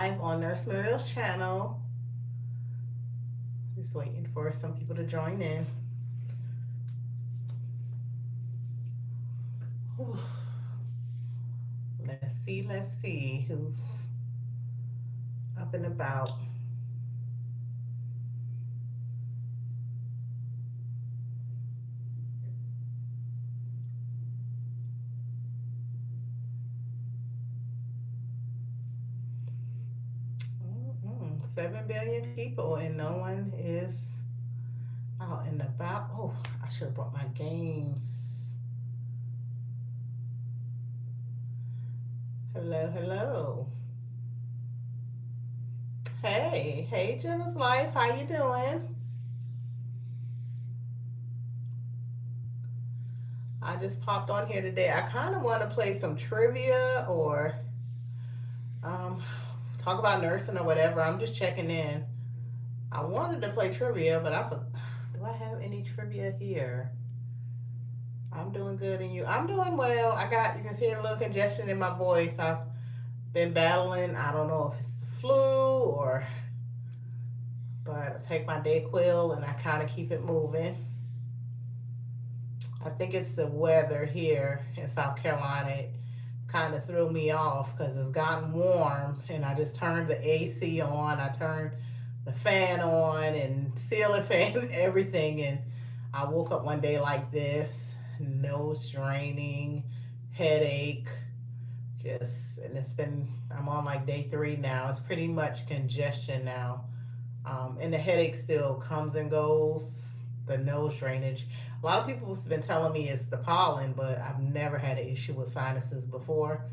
Live on Nurse Muriel's channel. Just waiting for some people to join in. Whew. Let's see who's up and about. 7 billion people and no one is out and about. Oh, I should have brought my games. Hello, hello. Hey, Jenna's Life. How you doing? I just popped on here today. I kind of want to play some trivia or um, talk about nursing or whatever. I'm just checking in. I wanted to play trivia, but do I have any trivia here? I'm doing good, and you? I'm doing well. You can hear a little congestion in my voice. I've been battling. I don't know if it's the flu but I take my Dayquil and I kind of keep it moving. I think it's the weather here in South Carolina. It kind of threw me off because it's gotten warm and I just turned the AC on. I turned the fan on and ceiling fan, everything. And I woke up one day like this, nose draining, headache, and I'm on like day 3 now. It's pretty much congestion now. And the headache still comes and goes, the nose drainage. A lot of people have been telling me it's the pollen, but I've never had an issue with sinuses before,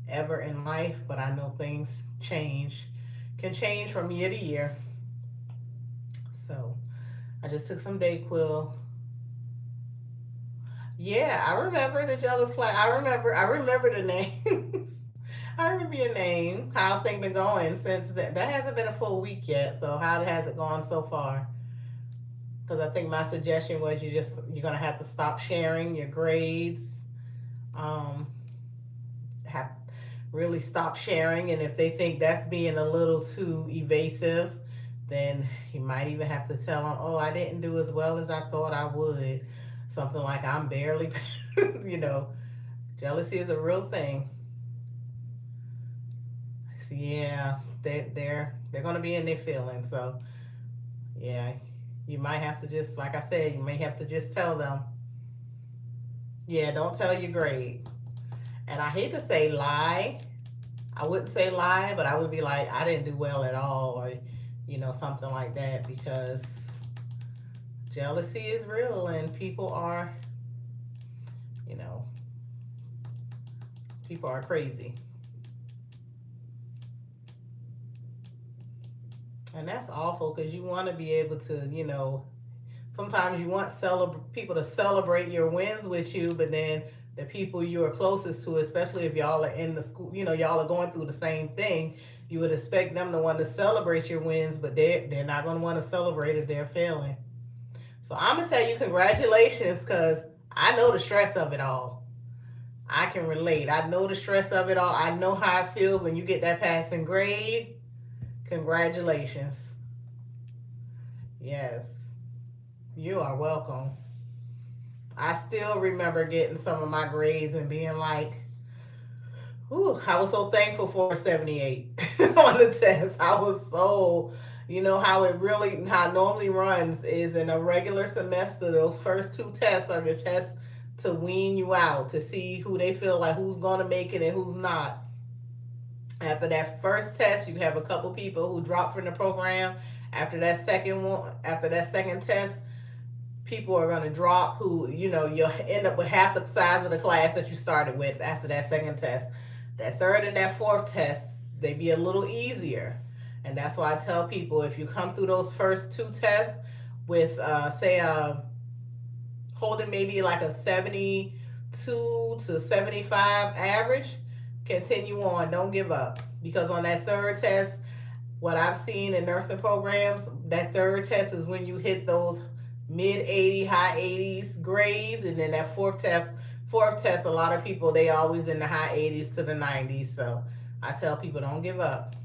ever in life. But I know things can change from year to year. So I just took some Dayquil. Yeah, I remember the jealous class. I remember the names. I remember your name. How's things been going since that? That hasn't been a full week yet. So how has it gone so far? Because I think my suggestion was you're gonna have to stop sharing your grades. Um, have really stop sharing, and if they think that's being a little too evasive, then you might even have to tell them, "Oh, I didn't do as well as I thought I would." Something like I'm barely, you know, jealousy is a real thing. So yeah, they're gonna be in their feelings. So yeah, you might have to just, like I said, you may have to just tell them, yeah, don't tell your grade. And I hate to say lie. I wouldn't say lie, but I would be like, I didn't do well at all, or something like that, because jealousy is real, and you know, people are crazy. And that's awful because you want to be able to, sometimes you want people to celebrate your wins with you, but then the people you are closest to, especially if y'all are in the school, y'all are going through the same thing, you would expect them to want to celebrate your wins, but they're not going to want to celebrate if they're failing. So I'm going to tell you congratulations, because I know the stress of it all. I can relate. I know the stress of it all. I know how it feels when you get that passing grade. Congratulations. Yes, you are welcome. I still remember getting some of my grades and being like, ooh, I was so thankful for a 78 on the test. I was so, how it normally runs is in a regular semester, those first 2 tests are the tests to wean you out, to see who they feel like who's going to make it and who's not. After that first test, you have a couple people who drop from the program. After that second test, people are going to drop who, you'll end up with half the size of the class that you started with after that second test. That third and that fourth test, they be a little easier. And that's why I tell people, if you come through those first 2 tests with, holding maybe like a 72 to 75 average, continue on. Don't give up. Because on that third test, what I've seen in nursing programs, that third test is when you hit those mid 80, high 80s grades, and then that fourth test, a lot of people, they always in the high 80s to the 90s. So I tell people, don't give up.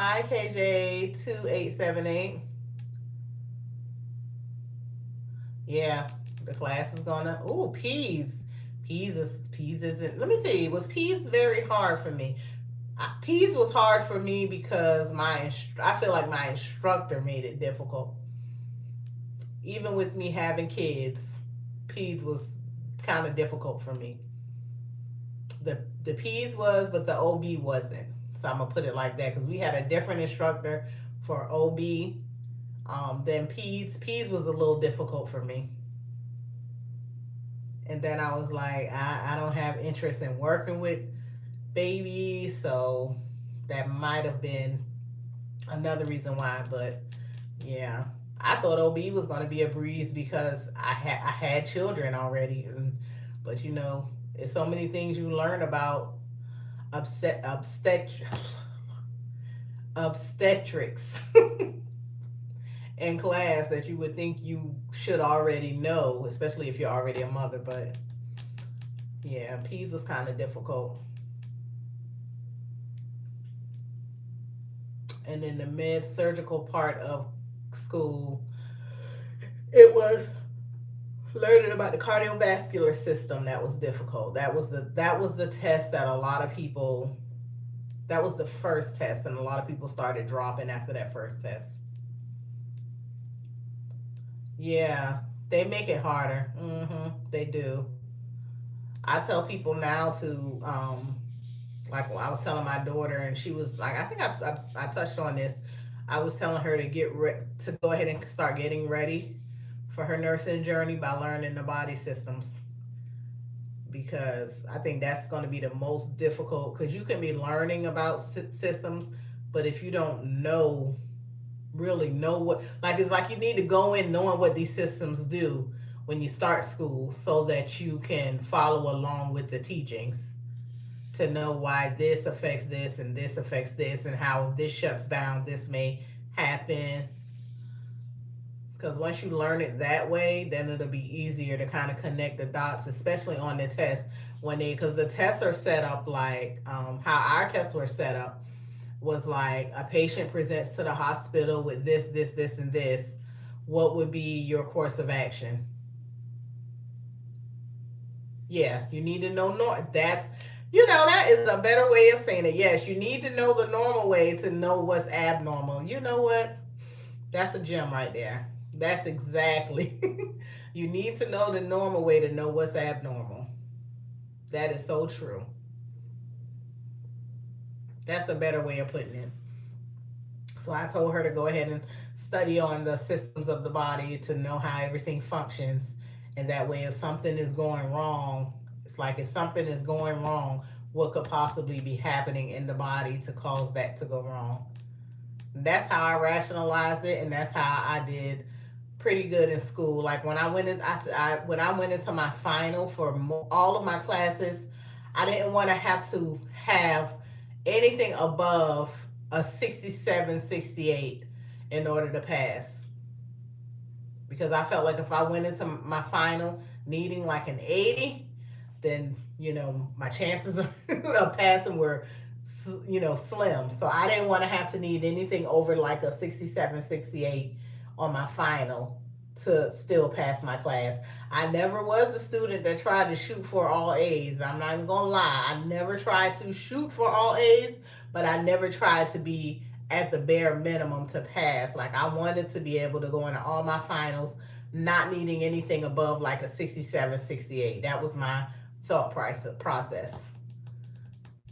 Hi, KJ2878. Yeah, the class is gonna. Ooh, Peds. Peds isn't. Let me see. Was Peds very hard for me? Peds was hard for me because I feel like my instructor made it difficult. Even with me having kids, Peds was kind of difficult for me. The Peds was, but the OB wasn't. So I'm gonna put it like that because we had a different instructor for OB than Peds. Peds was a little difficult for me. And then I was like, I don't have interest in working with babies, so that might have been another reason why. But yeah, I thought OB was going to be a breeze because I had children already, but there's so many things you learn about obstetrics in class that you would think you should already know, especially if you're already a mother. But yeah, peds was kind of difficult. And then the med surgical part of school, it was learning about the cardiovascular system that was difficult. That was the test that a lot of people, that was the first test, and a lot of people started dropping after that first test. Yeah, they make it harder. They do. I tell people now to like I was telling my daughter, and she was like, I think I touched on this. I was telling her to to go ahead and start getting ready for her nursing journey by learning the body systems, because I think that's going to be the most difficult, because you can be learning about systems, but if you don't really know what, like, it's like you need to go in knowing what these systems do when you start school so that you can follow along with the teachings, to know why this affects this and this affects this, and how if this shuts down, this may happen. Because once you learn it that way, then it'll be easier to kind of connect the dots, especially on the test. Because the tests are set up like how our tests were set up was like a patient presents to the hospital with this, and this. What would be your course of action? Yeah, you need to know that is a better way of saying it. Yes, you need to know the normal way to know what's abnormal. You know what? That's a gem right there. That's exactly. You need to know the normal way to know what's abnormal. That is so true. That's a better way of putting it. So I told her to go ahead and study on the systems of the body to know how everything functions. And that way, if something is going wrong, it's like if something is going wrong, what could possibly be happening in the body to cause that to go wrong? That's how I rationalized it, and that's how I did pretty good in school. Like when I went into my final for all of my classes, I didn't want to have anything above a 67, 68 in order to pass, because I felt like if I went into my final needing like an 80, then my chances of passing were slim. So I didn't want to have to need anything over like a 67, 68 on my final to still pass my class. I never was the student that tried to shoot for all A's. I'm not even gonna lie. I never tried to shoot for all A's, but I never tried to be at the bare minimum to pass. Like, I wanted to be able to go into all my finals not needing anything above like a 67, 68. That was my process.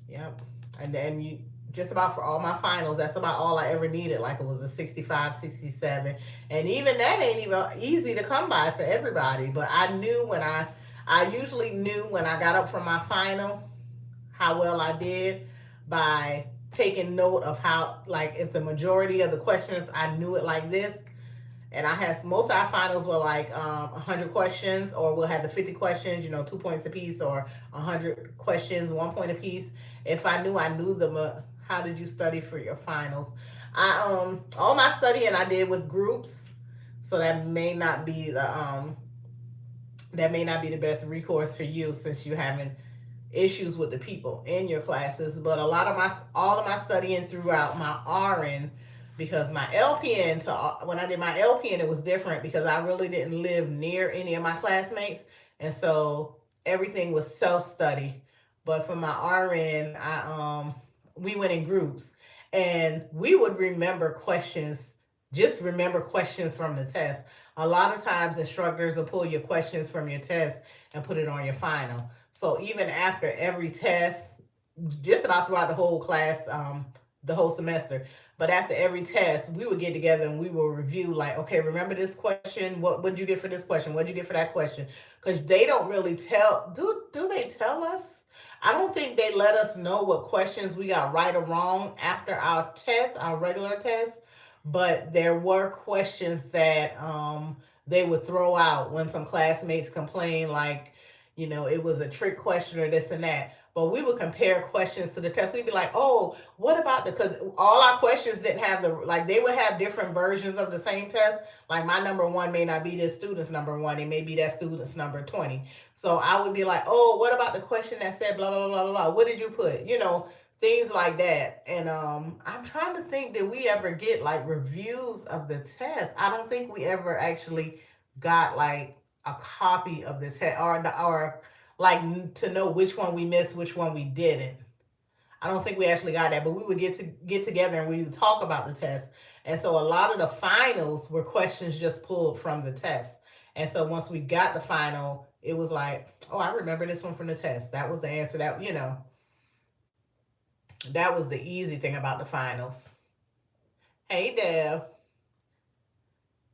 Yep. And then just about for all my finals, that's about all I ever needed. Like, it was a 65, 67. And even that ain't even easy to come by for everybody. But I usually knew when I got up from my final how well I did by taking note of how, like, if the majority of the questions I knew it like this, and I had most of our finals were like 100 questions, or we'll have the 50 questions, 2 points apiece, or 100 questions, 1 point apiece. If I knew them. How did you study for your finals? I all my studying I did with groups, so that may not be the best recourse for you, since you haven't issues with the people in your classes. But a lot of my all of my studying throughout my RN, because my LPN to when I did my LPN, it was different because I really didn't live near any of my classmates, and so everything was self study. But for my RN, we went in groups, and we would remember questions. Just remember questions from the test. A lot of times, instructors will pull your questions from your test and put it on your final. So even after every test, just about throughout the whole class, the whole semester. But after every test, we would get together and we will review, like, okay, remember this question? What did you get for this question? What did you get for that question? Because they don't really tell. Do they tell us? I don't think they let us know what questions we got right or wrong after our test, our regular test. But there were questions that they would throw out when some classmates complained, like, it was a trick question or this and that. But we would compare questions to the test. We'd be like, oh, what about because all our questions didn't have like, they would have different versions of the same test. Like, my number one may not be this student's number one, it may be that student's number 20. So I would be like, oh, what about the question that said blah, blah, blah, blah, blah? What did you put? Things like that. And I'm trying to think, did we ever get like reviews of the test? I don't think we ever actually got like a copy of the test, or like to know which one we missed, which one we didn't. I don't think we actually got that, but we would get together and we would talk about the test. And so a lot of the finals were questions just pulled from the test. And so once we got the final, it was like, oh, I remember this one from the test. That was the answer. That was the easy thing about the finals. Hey, Deb.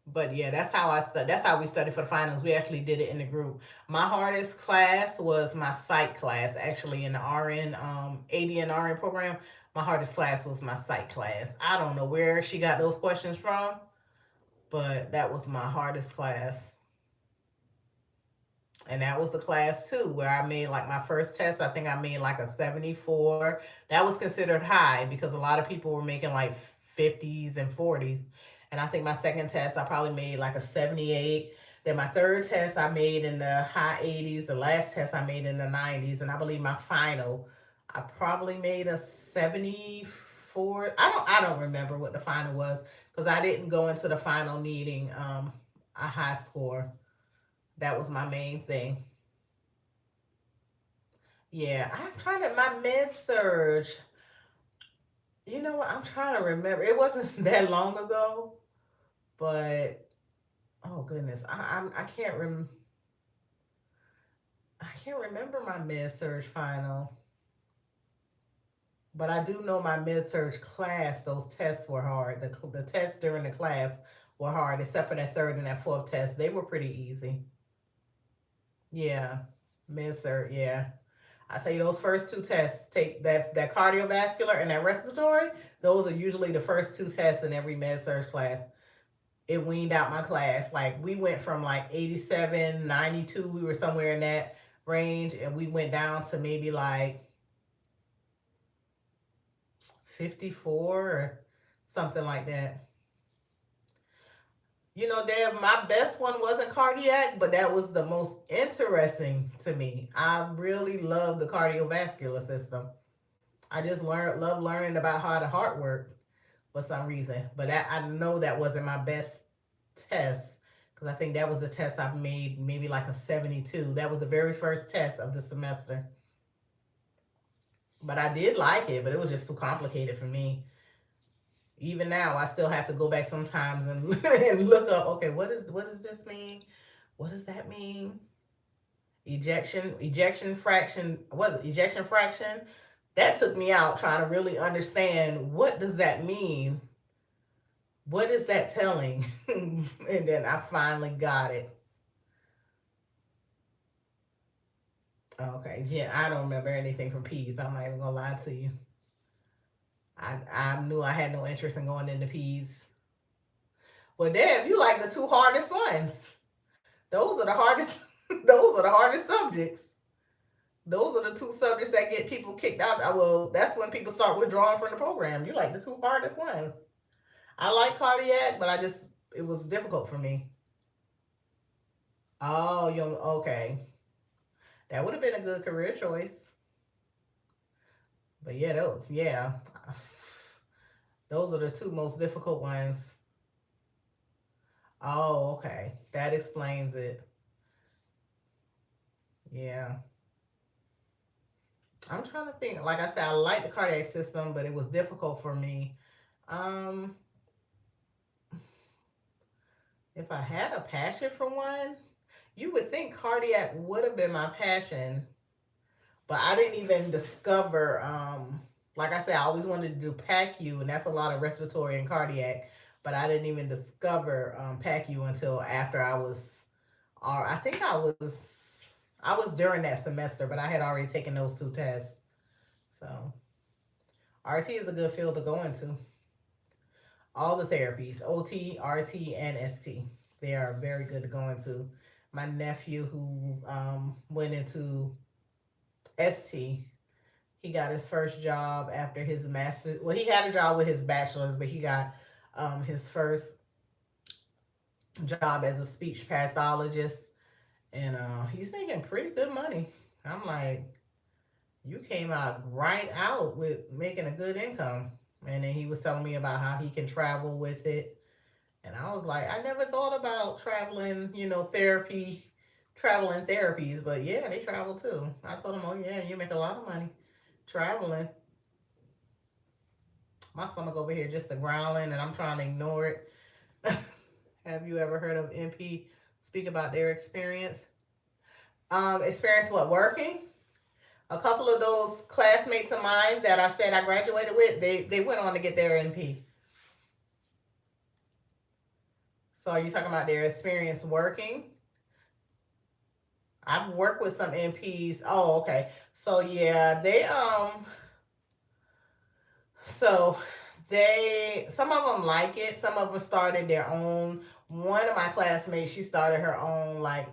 But yeah, that's how we studied for the finals. We actually did it in the group. My hardest class was my psych class, actually, in the RN AD and RN program. My hardest class was my psych class. I don't know where she got those questions from, but that was my hardest class. And that was the class too, where I made like my first test. I think I made like a 74. That was considered high because a lot of people were making like 50s and 40s. And I think my second test, I probably made like a 78. Then my third test, I made in the high 80s. The last test, I made in the 90s. And I believe my final, I probably made a 74. I don't remember what the final was because I didn't go into the final needing a high score. That was my main thing. Yeah, I'm trying to my med surge. You know what? I'm trying to remember. It wasn't that long ago, but oh goodness, I can't remember my med surge final. But I do know my med surge class. Those tests were hard. The tests during the class were hard, except for that third and that fourth test. They were pretty easy. Yeah, med surge. Yeah. I tell you, those first two tests, take that cardiovascular and that respiratory. Those are usually the first two tests in every med surge class. It weaned out my class. Like, we went from like 87, 92. We were somewhere in that range, and we went down to maybe like 54 or something like that. Dave, my best one wasn't cardiac, but that was the most interesting to me. I really love the cardiovascular system. I just love learning about how the heart worked for some reason. But I know that wasn't my best test because I think that was the test I made maybe like a 72. That was the very first test of the semester. But I did like it, but it was just too complicated for me. Even now, I still have to go back sometimes and and look up. Okay, what does this mean? What does that mean? Ejection fraction. Was it ejection fraction? That took me out trying to really understand what does that mean. What is that telling? And then I finally got it. Okay, Jen, I don't remember anything from peds. I'm not even gonna lie to you. I knew I had no interest in going into peds. Well, Deb, you like the two hardest ones. Those are the hardest. Those are the hardest subjects. Those are the two subjects that get people kicked out. Well, that's when people start withdrawing from the program. You like the two hardest ones. I like cardiac, but it was difficult for me. Oh, you okay? That would have been a good career choice. But yeah, those are the two most difficult ones. Oh, okay. That explains it. Yeah. I'm trying to think. Like I said, I like the cardiac system, but it was difficult for me. Um, if I had a passion for one, you would think cardiac would have been my passion, but I didn't even discover. Like I said, I always wanted to do PACU, and that's a lot of respiratory and cardiac. But I didn't even discover PACU until after I was, or I think I was during that semester, but I had already taken those two tests. So RT is a good field to go into. All the therapies, OT, RT, and ST. They are very good to go into. My nephew who went into ST, he got his first job after his master. Well, he had a job with his bachelor's, but he got his first job as a speech pathologist, and he's making pretty good money. I'm like, you came out right out with making a good income. And then he was telling me about how he can travel with it. And I was like, I never thought about traveling, traveling therapies, but yeah, they travel too. I told him, oh yeah, you make a lot of money traveling. My stomach over here just a growling, and I'm trying to ignore it. Have you ever heard of MP speak about their experience? Experience what, working? A couple of those classmates of mine that I said I graduated with, they went on to get their NP. So are you talking about their experience working? I've worked with some NPs. Oh, okay. So yeah, so they some of them like it. Some of them started their own. One of my classmates, she started her own like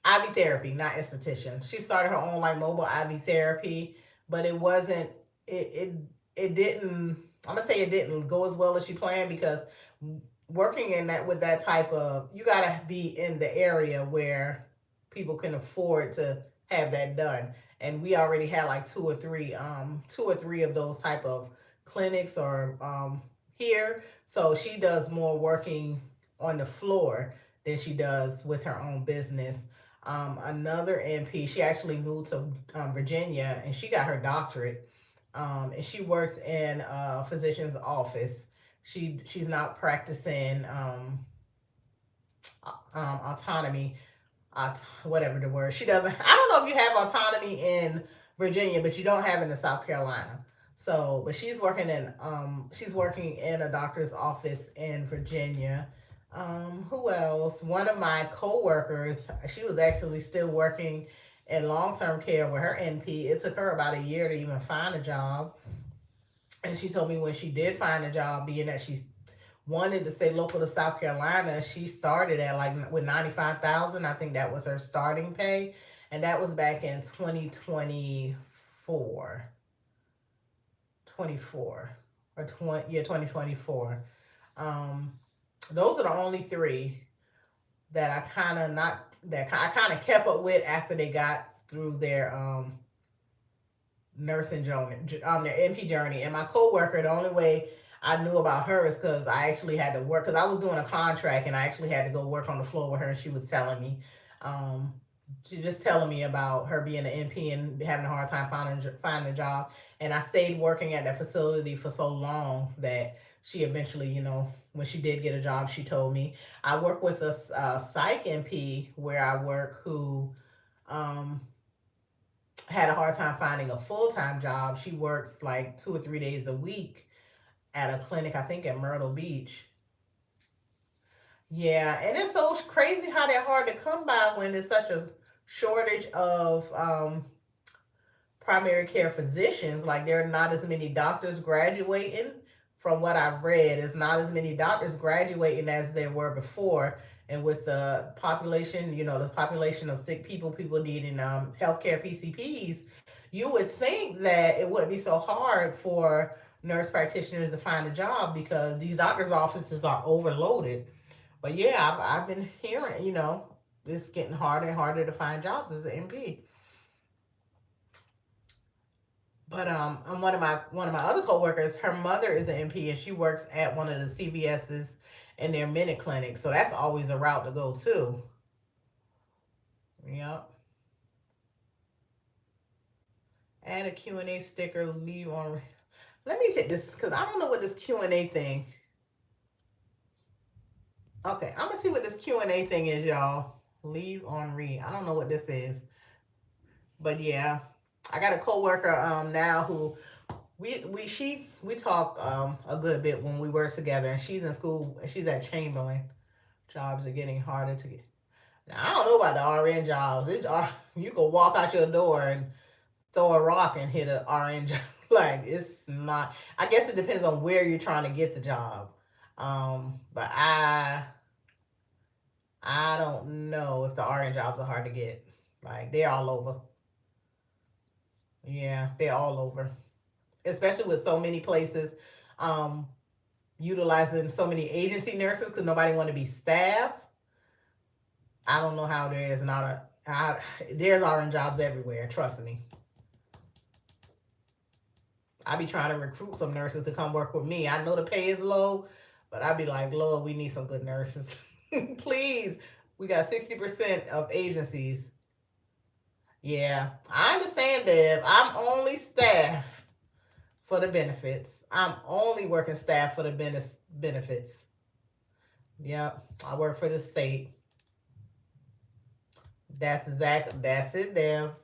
IV therapy, not esthetician. She started her own like mobile IV therapy, but it wasn't it it it didn't I'm gonna say it didn't go as well as she planned because working in that with that type of you gotta be in the area where people can afford to have that done. And we already had like two or three of those type of clinics or here. So she does more working on the floor than she does with her own business. Another NP, she actually moved to Virginia and she got her doctorate. And she works in a physician's office. She's not practicing autonomy, whatever the word. She doesn't. I don't know if you have autonomy in Virginia, but you don't have it in South Carolina. So, but she's working in a doctor's office in Virginia. Who else? One of my coworkers, she was actually still working in long term care with her NP. It took her about a year to even find a job. And she told me when she did find a job, being that she wanted to stay local to South Carolina, she started at like with 95,000. I think that was her starting pay, and that was back in 2024, 24 or 20 yeah 2024. Um, those are the only three that I kind of not that I kind of kept up with after they got through their nursing journey, their NP journey. And my coworker, the only way I knew about her is because I actually had to work because I was doing a contract and I actually had to go work on the floor with her. And she was telling me, um, she just telling me about her being an NP and having a hard time finding a job. And I stayed working at that facility for so long that she eventually, when she did get a job, she told me. I work with a psych NP where I work who um, had a hard time finding a full time job. She works like 2 or 3 days a week at a clinic, I think at Myrtle Beach. Yeah, and it's so crazy how they're hard to come by when there's such a shortage of primary care physicians. Like there are not as many doctors graduating. From what I've read, there's not as many doctors graduating as there were before. And with the population, the population of sick people, people needing healthcare PCPs, you would think that it wouldn't be so hard for nurse practitioners to find a job because these doctors' offices are overloaded. But yeah, I've been hearing, it's getting harder and harder to find jobs as an MP. But and one of my other coworkers, her mother is an MP and she works at one of the CVS's in their minute clinic. So that's always a route to go too. Yep. Add a Q&A sticker, leave on. Let me hit this because I don't know what this Q&A thing. Okay, I'm gonna see what this Q&A thing is, y'all. Leave on read. I don't know what this is, but yeah, I got a coworker now who we talk a good bit when we work together, and she's in school. She's at Chamberlain. Jobs are getting harder to get. Now, I don't know about the RN jobs. You can walk out your door and throw a rock and hit an RN job. Like it's not. I guess it depends on where you're trying to get the job. But I don't know if the RN jobs are hard to get. Like they're all over. Yeah, they're all over. Especially with so many places um, utilizing so many agency nurses because nobody want to be staff. I don't know how there is not there's RN jobs everywhere. Trust me. I be trying to recruit some nurses to come work with me. I know the pay is low, but I be like, Lord, we need some good nurses. Please. We got 60% of agencies. Yeah, I understand, Deb. I'm only staff for the benefits. I'm only working staff for the benefits. Yep, I work for the state. That's it, Deb.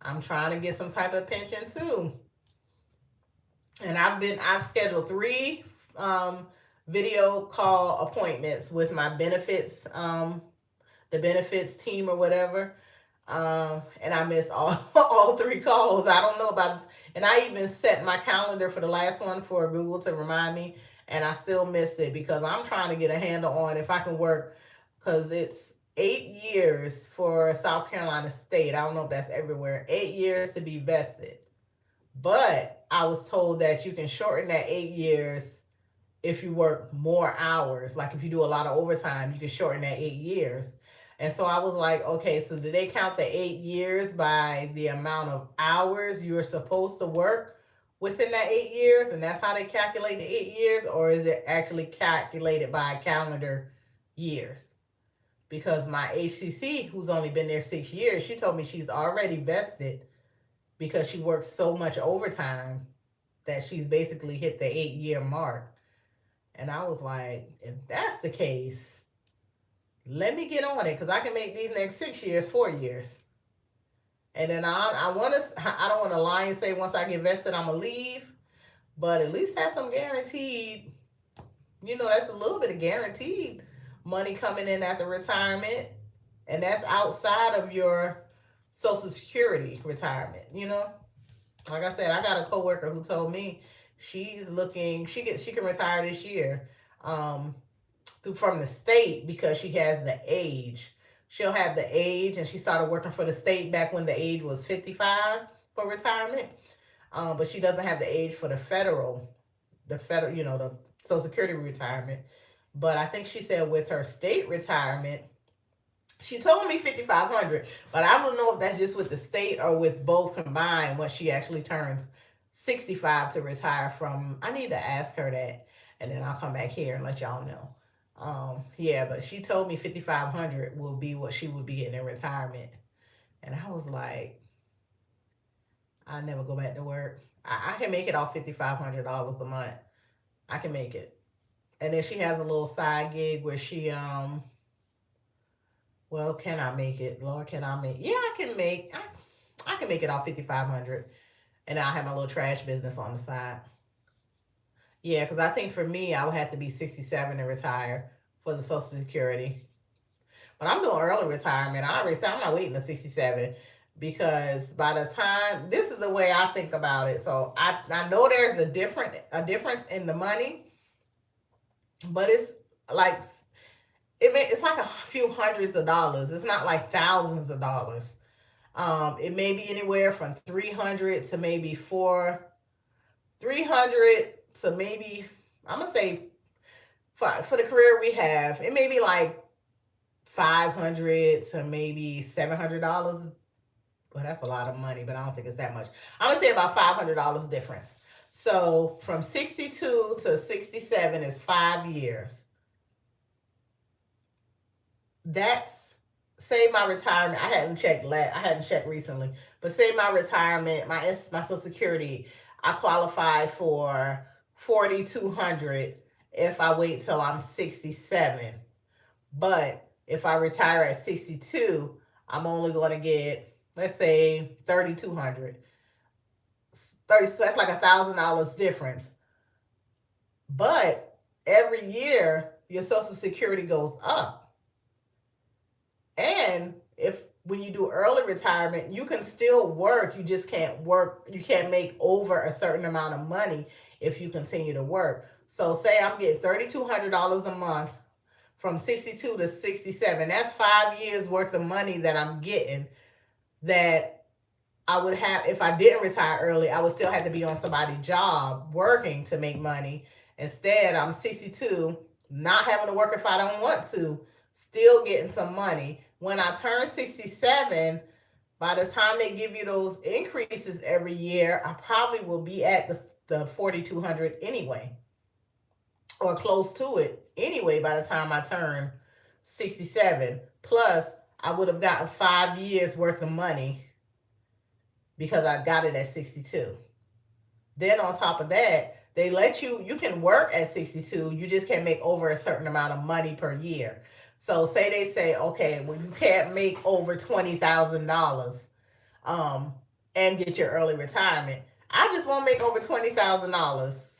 I'm trying to get some type of pension too. And I've scheduled three um, video call appointments with my benefits the benefits team or whatever. And I missed all all three calls. I don't know about it. And I even set my calendar for the last one for Google to remind me, and I still missed it because I'm trying to get a handle on if I can work because it's 8 years for South Carolina State. I don't know if that's everywhere. 8 years to be vested. But I was told that you can shorten that 8 years if you work more hours. Like if you do a lot of overtime, you can shorten that 8 years. And so I was like, okay, so do they count the 8 years by the amount of hours you're supposed to work within that 8 years? And that's how they calculate the 8 years? Or is it actually calculated by calendar years? Because my HCC, who's only been there 6 years, she told me she's already vested because she works so much overtime that she's basically hit the 8 year mark. And I was like, if that's the case, let me get on it because I can make these next 6 years 4 years. And then I want to, I don't want to lie and say once I get vested, I'm going to leave, but at least have some guaranteed, that's a little bit of guaranteed money coming in after retirement. And that's outside of your Social Security retirement. Like I said, I got a coworker who told me she's looking, she can retire this year. Um, from the state because she has the age. She'll have the age, and she started working for the state back when the age was 55 for retirement. But she doesn't have the age for the federal, the Social Security retirement. But I think she said with her state retirement, she told me 5,500, but I don't know if that's just with the state or with both combined once she actually turns 65 to retire from. I need to ask her that, and then I'll come back here and let y'all know. Yeah, but she told me 5,500 will be what she would be getting in retirement. And I was like, I never go back to work. I can make it off $5,500 a month. I can make it. And then she has a little side gig where she well, can I make it? Lord, can I make? Yeah, I can make it off 5,500, and I'll have my little trash business on the side. Yeah, because I think for me, I would have to be 67 to retire for the Social Security. But I'm doing early retirement. I already said I'm not waiting to 67 because by the time this is the way I think about it. So I know there's a difference in the money, but it's like it's like a few hundreds of dollars. It's not like thousands of dollars. It may be anywhere from 300 to maybe 300 to maybe I'm gonna say for the career we have, it may be like 500 to maybe $700 Well, that's a lot of money, but I don't think it's that much. I'm gonna say about $500 difference. So from 62 to 67 is 5 years. That's, say my retirement. I hadn't checked recently, but say my retirement, my Social Security, I qualify for 4,200 if I wait till I'm 67. But if I retire at 62, I'm only going to get, let's say, 3,200. 30, so that's like $1,000 difference. But every year your Social Security goes up. And if when you do early retirement, you can still work. You just can't work. You can't make over a certain amount of money if you continue to work. So say I'm getting $3,200 a month from 62 to 67. That's 5 years worth of money that I'm getting, that I would have if I didn't retire early. I would still have to be on somebody's job working to make money. Instead, I'm 62, not having to work if I don't want to, still getting some money. When I turn 67, by the time they give you those increases every year, I probably will be at the 4,200 anyway, or close to it anyway by the time I turn 67. Plus, I would have gotten 5 years worth of money because I got it at 62. Then on top of that, they let you can work at 62, you just can't make over a certain amount of money per year. So say they say, okay, well you can't make over $20,000 and get your early retirement. I just won't make over $20,000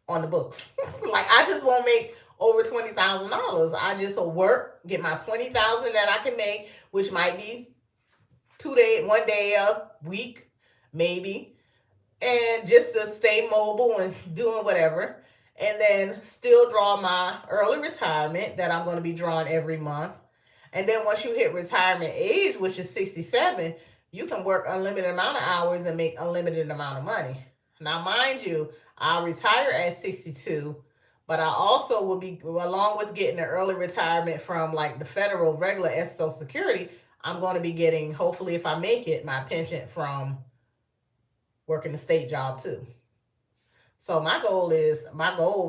on the books. Like I just won't make over $20,000. I just will work, get my 20,000 that I can make, which might be 2 day, 1 day a week, maybe, and just to stay mobile and doing whatever, and then still draw my early retirement that I'm going to be drawing every month. And then once you hit retirement age, which is 67, you can work unlimited amount of hours and make unlimited amount of money. Now, mind you, I'll retire at 62, but I also will be, along with getting an early retirement from like the federal regular Social Security, I'm going to be getting, hopefully if I make it, my pension from working the state job too. So my goal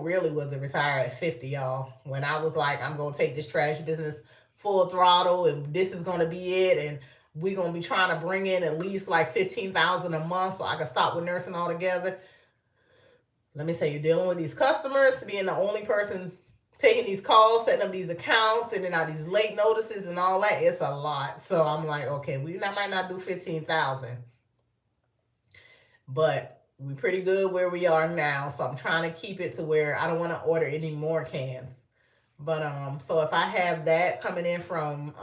really was to retire at 50, y'all. When I was like, I'm gonna take this trash business full throttle, and this is gonna be it, and we're gonna be trying to bring in at least like 15,000 a month, so I can stop with nursing altogether. Let me say, you're dealing with these customers, being the only person taking these calls, setting up these accounts, sending out these late notices and all that. It's a lot. So I'm like, okay, might not do 15,000, but we're pretty good where we are now. So I'm trying to keep it to where I don't want to order any more cans. But so if I have that coming in from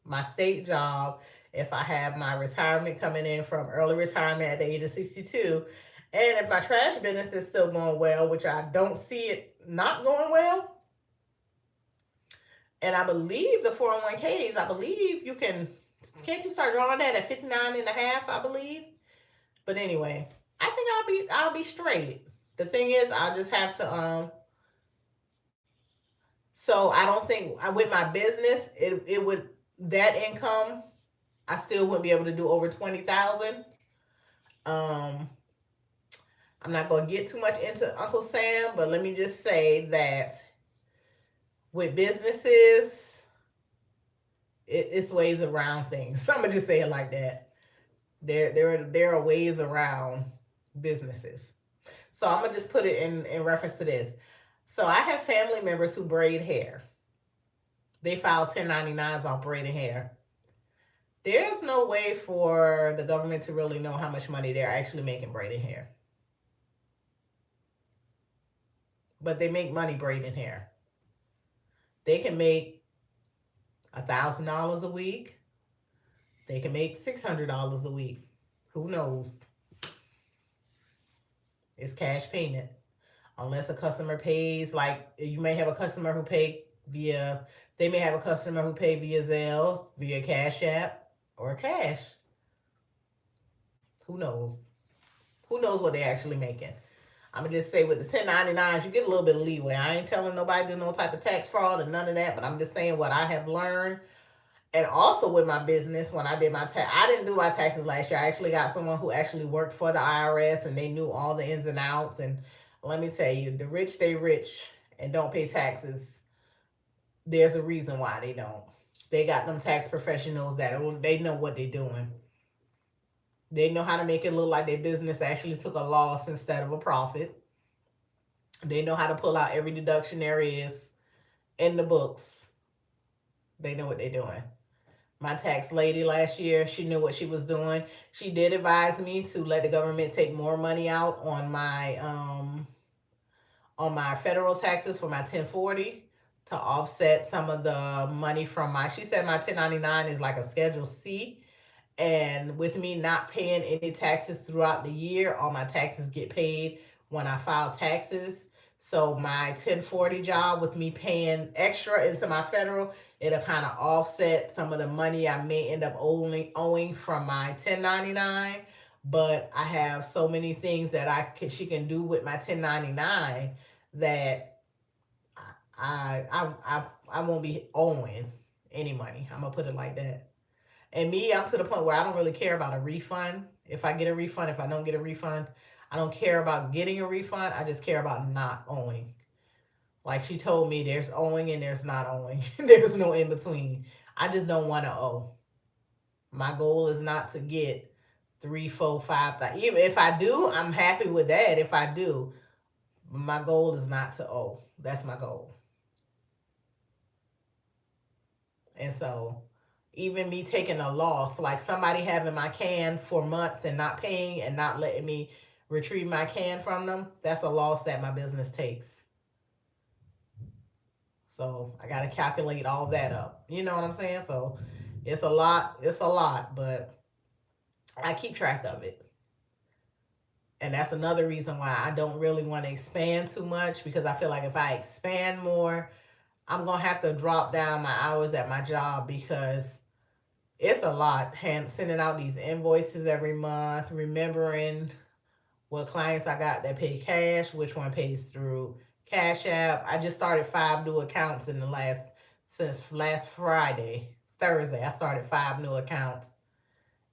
my state job, if I have my retirement coming in from early retirement at the age of 62, and if my trash business is still going well, which I don't see it not going well, and I believe the 401ks, I believe you can't you start drawing that at 59 and a half, I believe. But anyway, I think I'll be straight. The thing is, I'll just have to so I don't think with my business it would, that income, I still wouldn't be able to do over 20,000. Um I'm not going to get too much into Uncle Sam, but let me just say that with businesses, it's ways around things. I'm gonna just say it like that. There are ways around businesses. So I'm gonna just put it in reference to this. So I have family members who braid hair. They file 1099s on braiding hair. There's no way for the government to really know how much money they're actually making braiding hair. But they make money braiding hair. They can make $1,000 a week. They can make $600 a week. Who knows? It's cash payment. Unless a customer pays, like you may have a customer who pay via, they may have a customer who pay via Zelle, via Cash App, or cash. Who knows? Who knows what they're actually making? I'm gonna just say with the 1099s, you get a little bit of leeway. I ain't telling nobody to do no type of tax fraud or none of that, but I'm just saying what I have learned. And also with my business, when I did my tax, I didn't do my taxes last year. I actually got someone who actually worked for the IRS and they knew all the ins and outs. And let me tell you, the rich stay rich and don't pay taxes. There's a reason why they don't. They got them tax professionals that they know what they're doing. They know how to make it look like their business actually took a loss instead of a profit. They know how to pull out every deduction there is in the books. They know what they're doing. My tax lady last year, she knew what she was doing. She did advise me to let the government take more money out on my federal taxes for my 1040 to offset some of the money from my, she said my 1099 is like a schedule C, and with me not paying any taxes throughout the year, all my taxes get paid when I file taxes. So my 1040 job with me paying extra into my federal, it'll kind of offset some of the money I may end up owing from my 1099. But I have so many things that she can do with my 1099 that I won't be owing any money. I'm gonna put it like that. And me, I'm to the point where I don't really care about a refund. If I get a refund, if I don't get a refund, I don't care about getting a refund. I just care about not owing. Like she told me, there's owing and there's not owing. There's no in between. I just don't want to owe. My goal is not to get three, four, five. Even if I do, I'm happy with that. If I do, my goal is not to owe. That's my goal. And so even me taking a loss, like somebody having my can for months and not paying and not letting me retrieve my can from them, that's a loss that my business takes. So I got to calculate all that up. You know what I'm saying? So it's a lot. It's a lot, but I keep track of it. And that's another reason why I don't really want to expand too much, because I feel like if I expand more, I'm going to have to drop down my hours at my job, because it's a lot sending out these invoices every month, remembering what clients I got that pay cash, which one pays through Cash App. I just started 5 new accounts in the since last Friday, Thursday. I started 5 new accounts.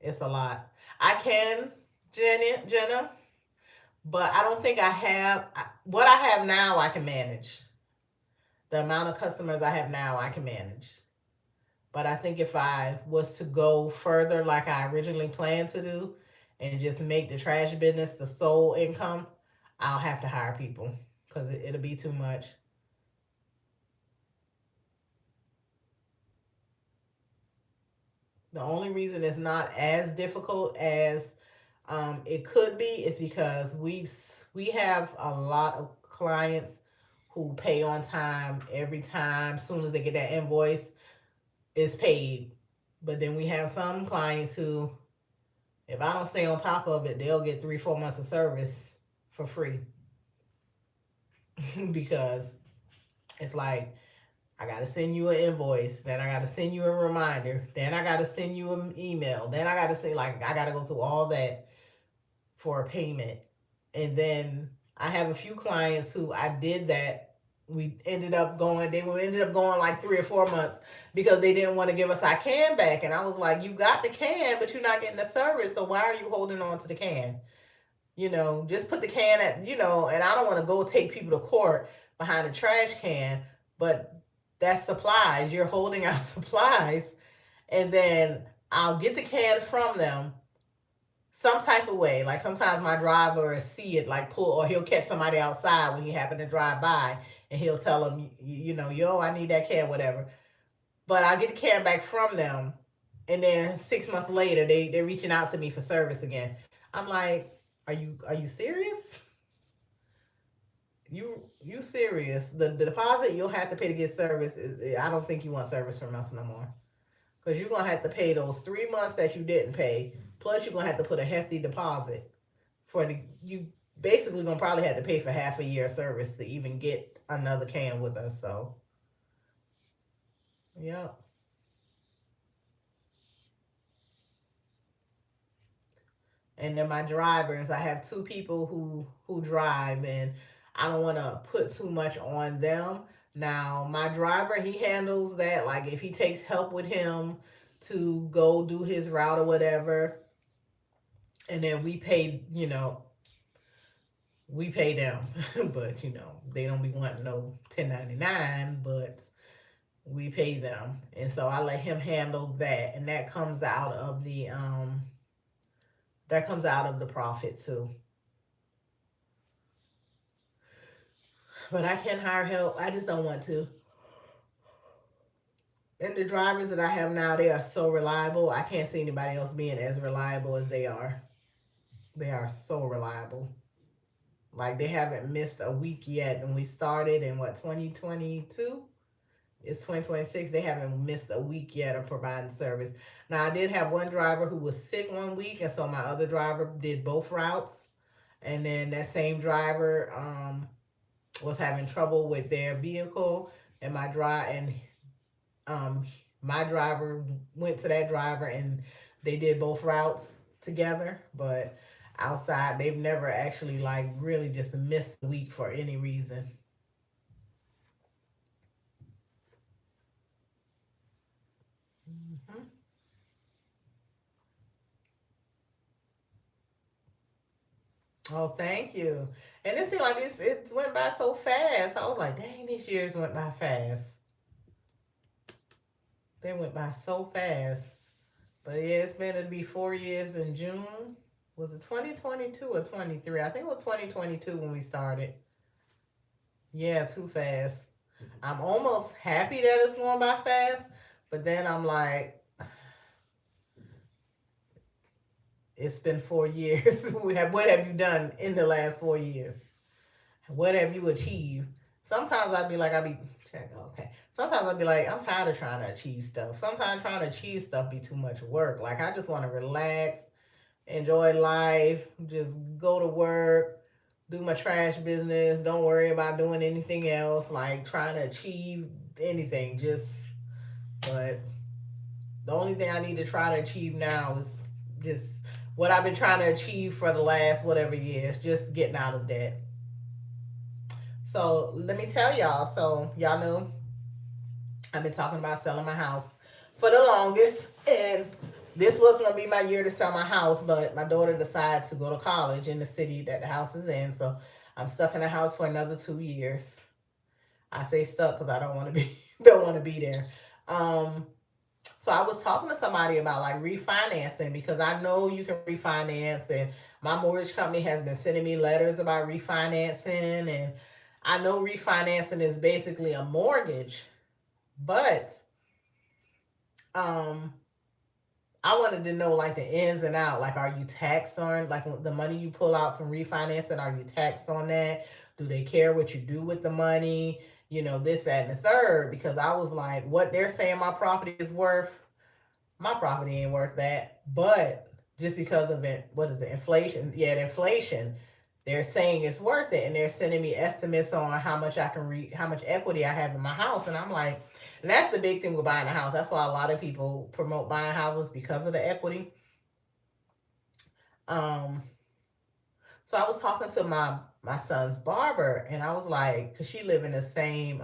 It's a lot. I can, Jenna, but I don't think I have what I have now. I can manage the amount of customers I have now. I can manage. But I think if I was to go further like I originally planned to do and just make the trash business the sole income, I'll have to hire people because it'll be too much. The only reason it's not as difficult as it could be is because we have a lot of clients who pay on time every time. As soon as they get that invoice, it's paid. But then we have some clients who, if I don't stay on top of it, they'll get 3, 4 months of service for free. Because it's like, I got to send you an invoice, then I got to send you a reminder, then I got to send you an email, then I got to say, like, I got to go through all that for a payment. And then I have a few clients who I did that. They ended up going like 3 or 4 months because they didn't want to give us our can back. And I was like, you got the can, but you're not getting the service. So why are you holding on to the can? Just put the can and I don't want to go take people to court behind a trash can, but that's supplies. You're holding out supplies, and then I'll get the can from them some type of way. Like sometimes my driver will see it, like pull, or he'll catch somebody outside when he happen to drive by, and he'll tell them, yo, I need that can, whatever. But I'll get the can back from them, and then 6 months later, they're reaching out to me for service again. I'm like, are you serious? You serious? The deposit you'll have to pay to get service. I don't think you want service from us no more, because you're gonna have to pay those 3 months that you didn't pay. Plus, you're gonna have to put a hefty deposit for the you. Basically, gonna probably have to pay for half a year of service to even get another can with us. So, yeah. And then my drivers, I have two people who drive, and I don't want to put too much on them. Now my driver, he handles that. Like if he takes help with him, to go do his route or whatever, and then we pay them. But they don't be wanting no 1099, but we pay them. And so I let him handle that, and that comes out of the profit too. But I can hire help. I just don't want to. And the drivers that I have now, they are so reliable. I can't see anybody else being as reliable as they are. They are so reliable. Like they haven't missed a week yet. And we started in what, 2022? It's 2026. They haven't missed a week yet of providing service. Now I did have one driver who was sick one week, and so my other driver did both routes. And then that same driver was having trouble with their vehicle, and um my driver went to that driver, and they did both routes together. But outside, they've never actually like really just missed a week for any reason. Hmm. Oh, thank you. And it seemed like it went by so fast. I was like, dang, these years went by fast. They went by so fast. But yeah, it's been to be 4 years in June. Was it 2022 or 23? I think it was 2022 when we started. Yeah, too fast. I'm almost happy that it's going by fast, but then I'm like, it's been 4 years. What have you done in the last 4 years? What have you achieved? Sometimes I'd be check okay. Sometimes I'd be like, I'm tired of trying to achieve stuff. Sometimes trying to achieve stuff be too much work. Like I just want to relax, enjoy life, just go to work, do my trash business, don't worry about doing anything else, like trying to achieve anything. But the only thing I need to try to achieve now is just what I've been trying to achieve for the last whatever years, just getting out of debt. So let me tell y'all. So y'all know I've been talking about selling my house for the longest, and this was gonna be my year to sell my house, but my daughter decided to go to college in the city that the house is in, so I'm stuck in the house for another 2 years. I say stuck because I don't want to be don't want to be there. Um, so I was talking to somebody about like refinancing because I know you can refinance, and my mortgage company has been sending me letters about refinancing, and I know refinancing is basically a mortgage, but um I wanted to know like the ins and out. Like, are you taxed on like the money you pull out from refinancing? Are you taxed on that? Do they care what you do with the money? This, that, and the third. Because I was like, what they're saying my property is worth, my property ain't worth that. But just because of it, what is it? Inflation? Yeah, the inflation. They're saying it's worth it, and they're sending me estimates on how much equity I have in my house, and I'm like, and that's the big thing with buying a house. That's why a lot of people promote buying houses because of the equity. Um, so I was talking to my son's barber, and I was like, cause she live in the same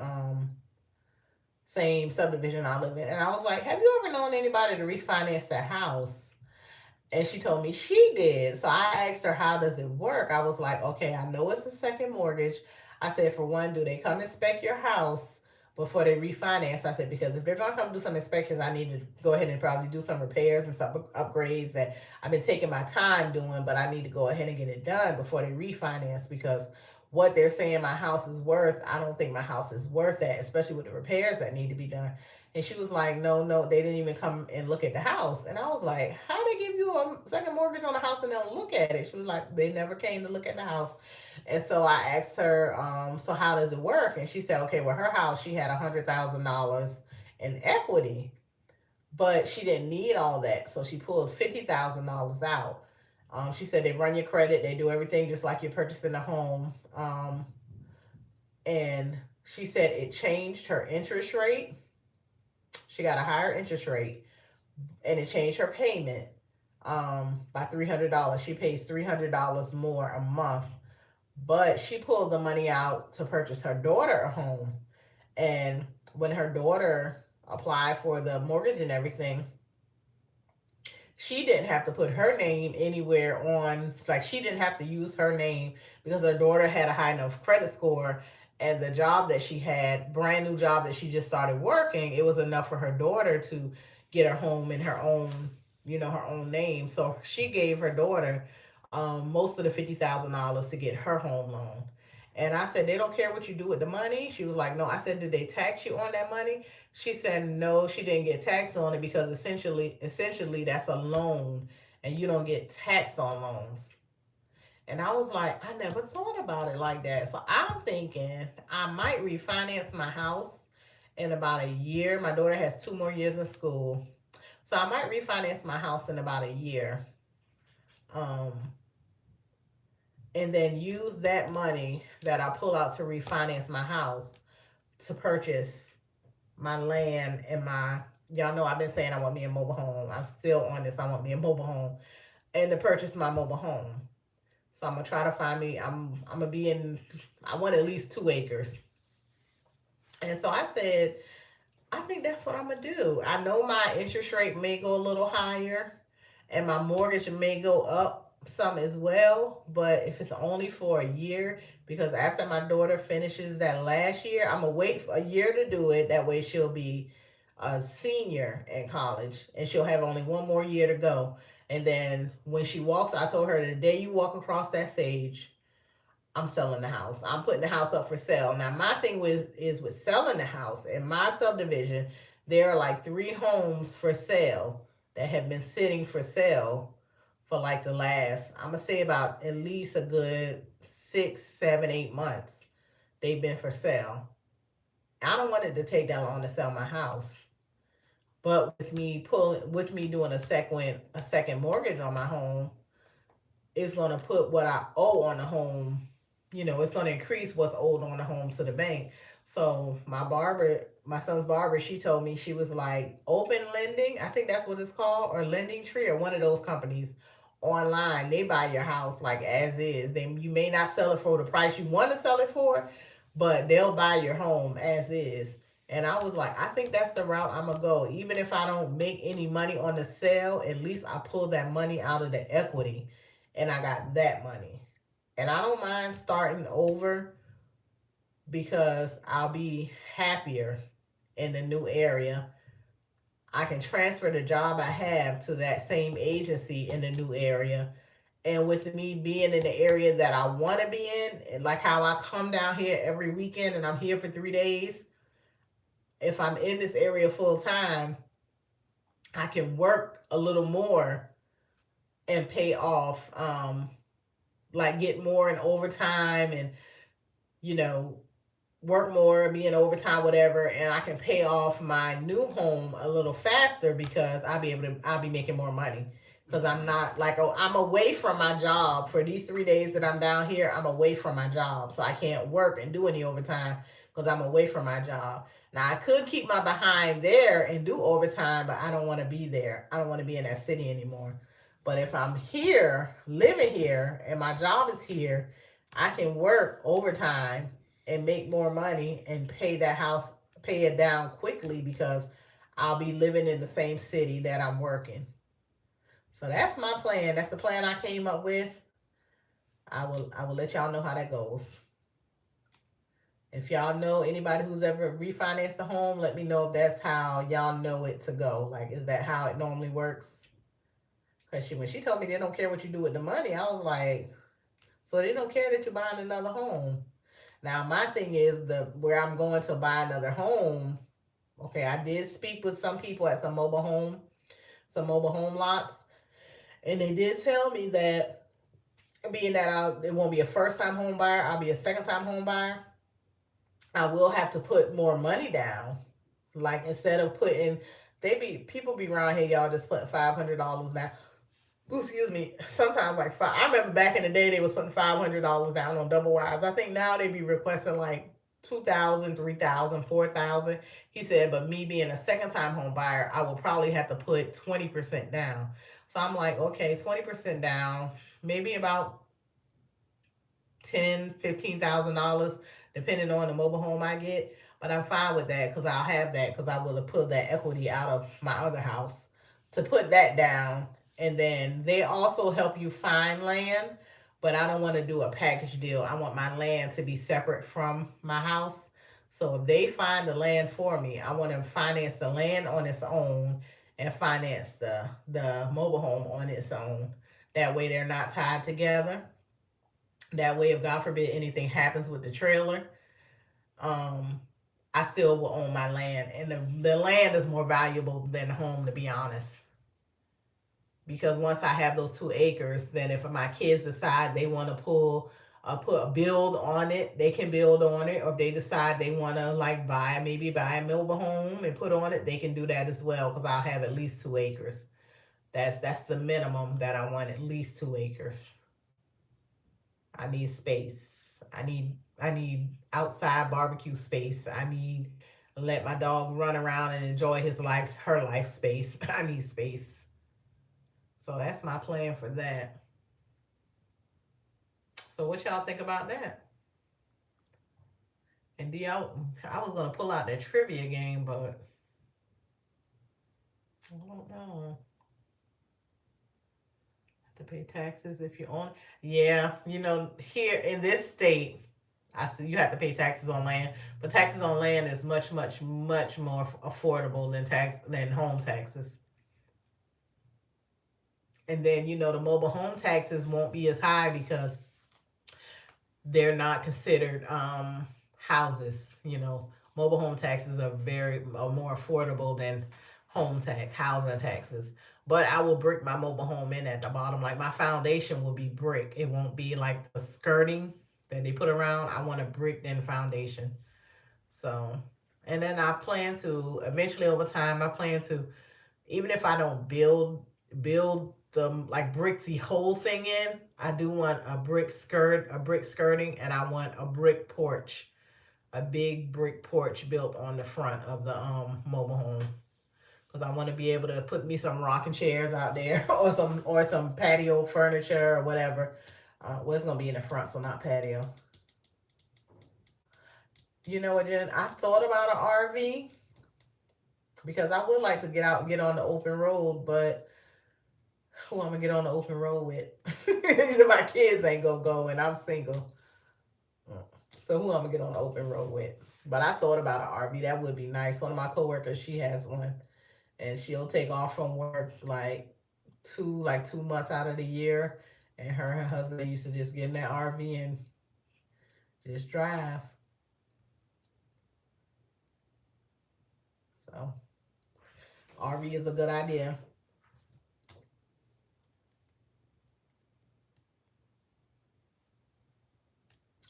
subdivision I live in, and I was like, have you ever known anybody to refinance their house? And she told me she did. So I asked her, how does it work? I was like, okay, I know it's a second mortgage. I said, for one, do they come inspect your house before they refinance? I said, because if they're going to come do some inspections, I need to go ahead and probably do some repairs and some upgrades that I've been taking my time doing, but I need to go ahead and get it done before they refinance, because what they're saying my house is worth, I don't think my house is worth that, especially with the repairs that need to be done. And she was like, no, no, they didn't even come and look at the house. And I was like, how they give you a second mortgage on a house and they don't look at it? She was like, they never came to look at the house. And so I asked her, so how does it work? And she said, okay, well, her house, she had $100,000 in equity, but she didn't need all that. So she pulled $50,000 out. She said they run your credit, they do everything just like you're purchasing a home. And she said it changed her interest rate. She got a higher interest rate, and it changed her payment by $300. She pays $300 more a month, but she pulled the money out to purchase her daughter a home. And when her daughter applied for the mortgage and everything, she didn't have to put her name anywhere on, like, she didn't have to use her name because her daughter had a high enough credit score, and the job that she had, brand new job that she just started working, it was enough for her daughter to get her home in her own, her own name. So she gave her daughter most of the $50,000 to get her home loan. And I said, they don't care what you do with the money. She was like, no. I said, did they tax you on that money? She said, no, she didn't get taxed on it because essentially that's a loan, and you don't get taxed on loans. And I was like, I never thought about it like that. So I'm thinking I might refinance my house in about a year. My daughter has 2 more years in school. So I might refinance my house in about a year. Um, and then use that money that I pull out to refinance my house to purchase my land and my, y'all know I've been saying I want me a mobile home. I'm still on this. I want me a mobile home, and to purchase my mobile home. So I'm gonna try to find me. I'm gonna be in. I want at least 2 acres. And so I said, I think that's what I'm gonna do. I know my interest rate may go a little higher, and my mortgage may go up some as well. But if it's only for a year, because after my daughter finishes that last year, I'm gonna wait for a year to do it. That way, she'll be a senior in college, and she'll have only 1 more year to go. And then when she walks, I told her the day you walk across that stage, I'm selling the house. I'm putting the house up for sale. Now, my thing with selling the house in my subdivision, there are like 3 homes for sale that have been sitting for sale for like the last, I'm gonna say about at least a good 6, 7, 8 months. They've been for sale. I don't want it to take that long to sell my house. But with me doing a second mortgage on my home, it's going to put what I owe on the home, it's going to increase what's owed on the home to the bank. So my son's barber, she told me, she was like, Open Lending, I think that's what it's called, or Lending Tree, or one of those companies online. They buy your house like as is. You may not sell it for the price you want to sell it for, but they'll buy your home as is. And I was like, I think that's the route I'm gonna go. Even if I don't make any money on the sale, at least I pull that money out of the equity, and I got that money. And I don't mind starting over because I'll be happier in the new area. I can transfer the job I have to that same agency in the new area. And with me being in the area that I want to be in, and like how I come down here every weekend and I'm here for 3 days, if I'm in this area full time, I can work a little more and pay off, like get more in overtime, and you know work more, be in overtime, whatever, and I can pay off my new home a little faster because I'll be making more money. Because I'm not like, oh, I'm away from my job for these 3 days that I'm down here. I'm away from my job, so I can't work and do any overtime because I'm away from my job. Now I could keep my behind there and do overtime, but I don't want to be there. I don't want to be in that city anymore. But if I'm here, living here, and my job is here, I can work overtime and make more money and pay it down quickly because I'll be living in the same city that I'm working. So that's my plan. That's the plan I came up with. I will let y'all know how that goes. If y'all know anybody who's ever refinanced a home, let me know if that's how y'all know it to go. Like, is that how it normally works? Because when she told me they don't care what you do with the money, I was like, so they don't care that you're buying another home. Now my thing is the where I'm going to buy another home. Okay, I did speak with some people at some mobile home lots, and they did tell me that being that it won't be a first time home buyer, I'll be a second time home buyer. I will have to put more money down. Like instead of putting, people be around here, y'all just putting $500 down. Ooh, excuse me. Sometimes like five. I remember back in the day they was putting $500 down on double wides. I think now they be requesting like 2,000, 3,000, 4,000. He said, but me being a second time home buyer, I will probably have to put 20% down. So I'm like, okay, 20% down, maybe about $10,000, $15,000, depending on the mobile home I get. But I'm fine with that because I will have pulled that equity out of my other house to put that down And then they also help you find land, but I don't want to do a package deal. I want my land to be separate from my house. So if they find the land for me, I want to finance the land on its own and finance the mobile home on its own. That way they're not tied together. That way, if God forbid anything happens with the trailer, um, I still will own my land, and the land is more valuable than the home, to be honest. Because once I have those 2 acres, then if my kids decide they want to put a build on it, they can build on it. Or if they decide they want to like buy a mobile home and put on it, they can do that as well. Because I'll have at least 2 acres. That's the minimum that I want, at least 2 acres. I need space. I need outside barbecue space. I need let my dog run around and enjoy her life space. I need space. So that's my plan for that. So what y'all think about that? And do y'all? I was gonna pull out that trivia game, but I don't know. Have to pay taxes if you own. Yeah, here in this state, I still you have to pay taxes on land, but taxes on land is much, much, much more affordable than home taxes. And then the mobile home taxes won't be as high because they're not considered houses. Mobile home taxes are more affordable than housing taxes. But I will brick my mobile home in at the bottom. Like my foundation will be brick. It won't be like the skirting that they put around. I want a brick in foundation. So, and then I plan to eventually over time. I plan to, even if I don't build the like brick the whole thing in, I do want a brick skirting, and I want a brick porch, a big brick porch built on the front of the mobile home. Because I want to be able to put me some rocking chairs out there, or some patio furniture or whatever. Well, it's gonna be in the front, so not patio. You know what, Jen? I thought about an RV because I would like to get out and get on the open road, but who I'm gonna get on the open road with? My kids ain't gonna go, and I'm single. So who I'm gonna get on the open road with? But I thought about an RV. That would be nice. One of my coworkers, she has one, and she'll take off from work like 2 months out of the year, and her husband used to just get in that RV and just drive. So RV is a good idea.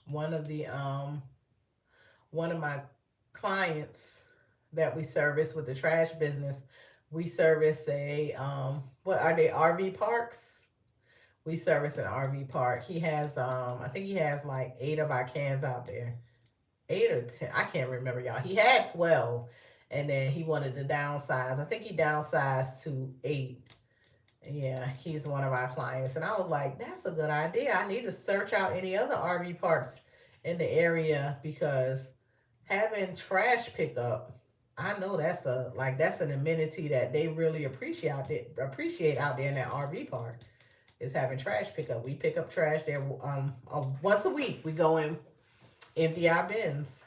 One of the one of my clients that we service with the trash business, we service a what are they, RV parks? We service an RV park. He has I think he has like 8 of our cans out there. 8 or 10. I can't remember, y'all. He had 12, and then he wanted to downsize. I think he downsized to 8. Yeah, he's one of our clients. And I was like, that's a good idea. I need to search out any other RV parks in the area because having trash pickup, I know that's an amenity that they really appreciate out there in that RV park, is having trash pickup. We pick up trash there once a week. We go and empty our bins.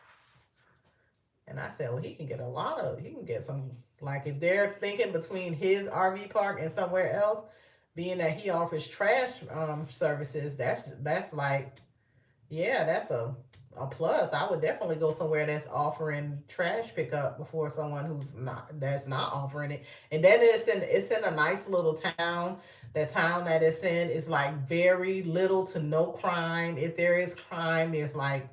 And I said, well, he can get some, like, if they're thinking between his RV park and somewhere else, being that he offers trash services, that's like, yeah, that's a plus. I would definitely go somewhere that's offering trash pickup before someone that's not offering it. And then it's in a nice little town. The town that it's in is like very little to no crime. If there is crime, there's like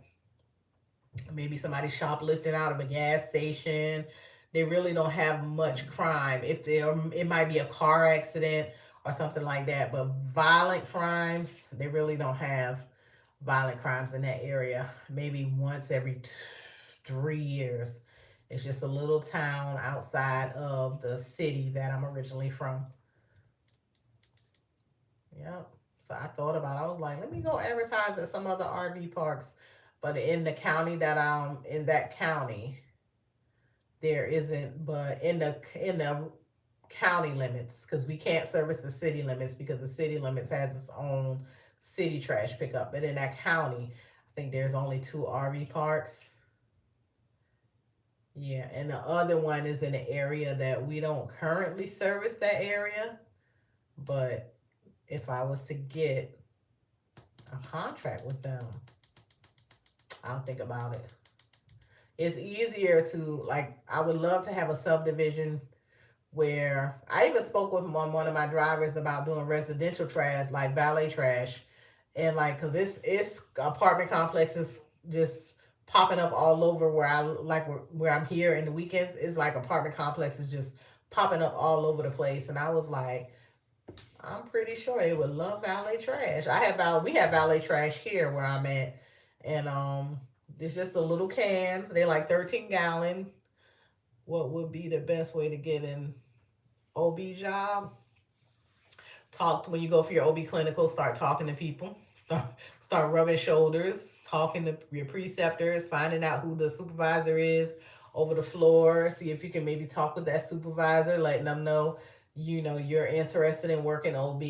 maybe somebody shoplifting out of a gas station. They really don't have much crime. If there, it might be a car accident or something like that. But violent crimes, they really don't have violent crimes in that area. Maybe once every 3 years. It's just a little town outside of the city that I'm originally from. Yep. So I thought about it. I was like, let me go advertise at some other RV parks. But in the county that I'm in, that county, there isn't. But in the county limits because we can't service the city limits because the city limits has its own city trash pickup. But in that county, I think there's only two RV parks. Yeah, and the other one is in an area that we don't currently service that area. But if I was to get a contract with them, I'll think about it. It's easier to, like, I would love to have a subdivision where I even spoke with one of my drivers about doing residential trash, like valet trash, and like, cause it's apartment complexes just popping up all over where I like where I'm here in the weekends. It's like apartment complexes just popping up all over the place, and I was like, I'm pretty sure they would love valet trash. We have valet trash here where I'm at, and it's just the little cans. They're like 13 gallon. What would be the best way to get in OB job? Talk when you go for your OB clinical. Start talking to people. Start rubbing shoulders. Talking to your preceptors. Finding out who the supervisor is over the floor. See if you can maybe talk with that supervisor, letting them know you're interested in working OB.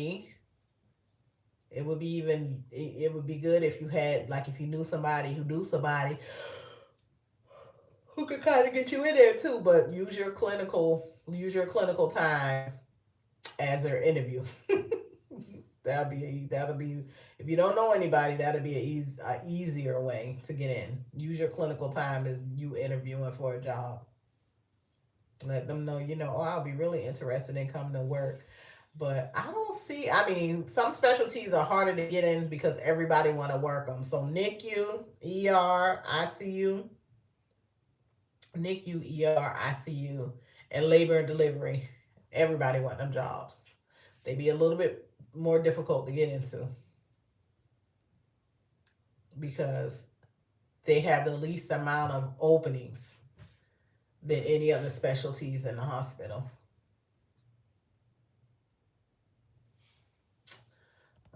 It would be good if you had, like, if you knew somebody who knew somebody who could kind of get you in there too. But use your clinical time as their interview. That'll be if you don't know anybody, that'll be a easier way to get in. Use your clinical time as you interviewing for a job. Let them know, oh, I'll be really interested in coming to work. But I don't see. I mean, some specialties are harder to get in because everybody want to work them. So NICU, ER, ICU, NICU, ER, ICU, and labor and delivery. Everybody want them jobs. They be a little bit more difficult to get into because they have the least amount of openings than any other specialties in the hospital.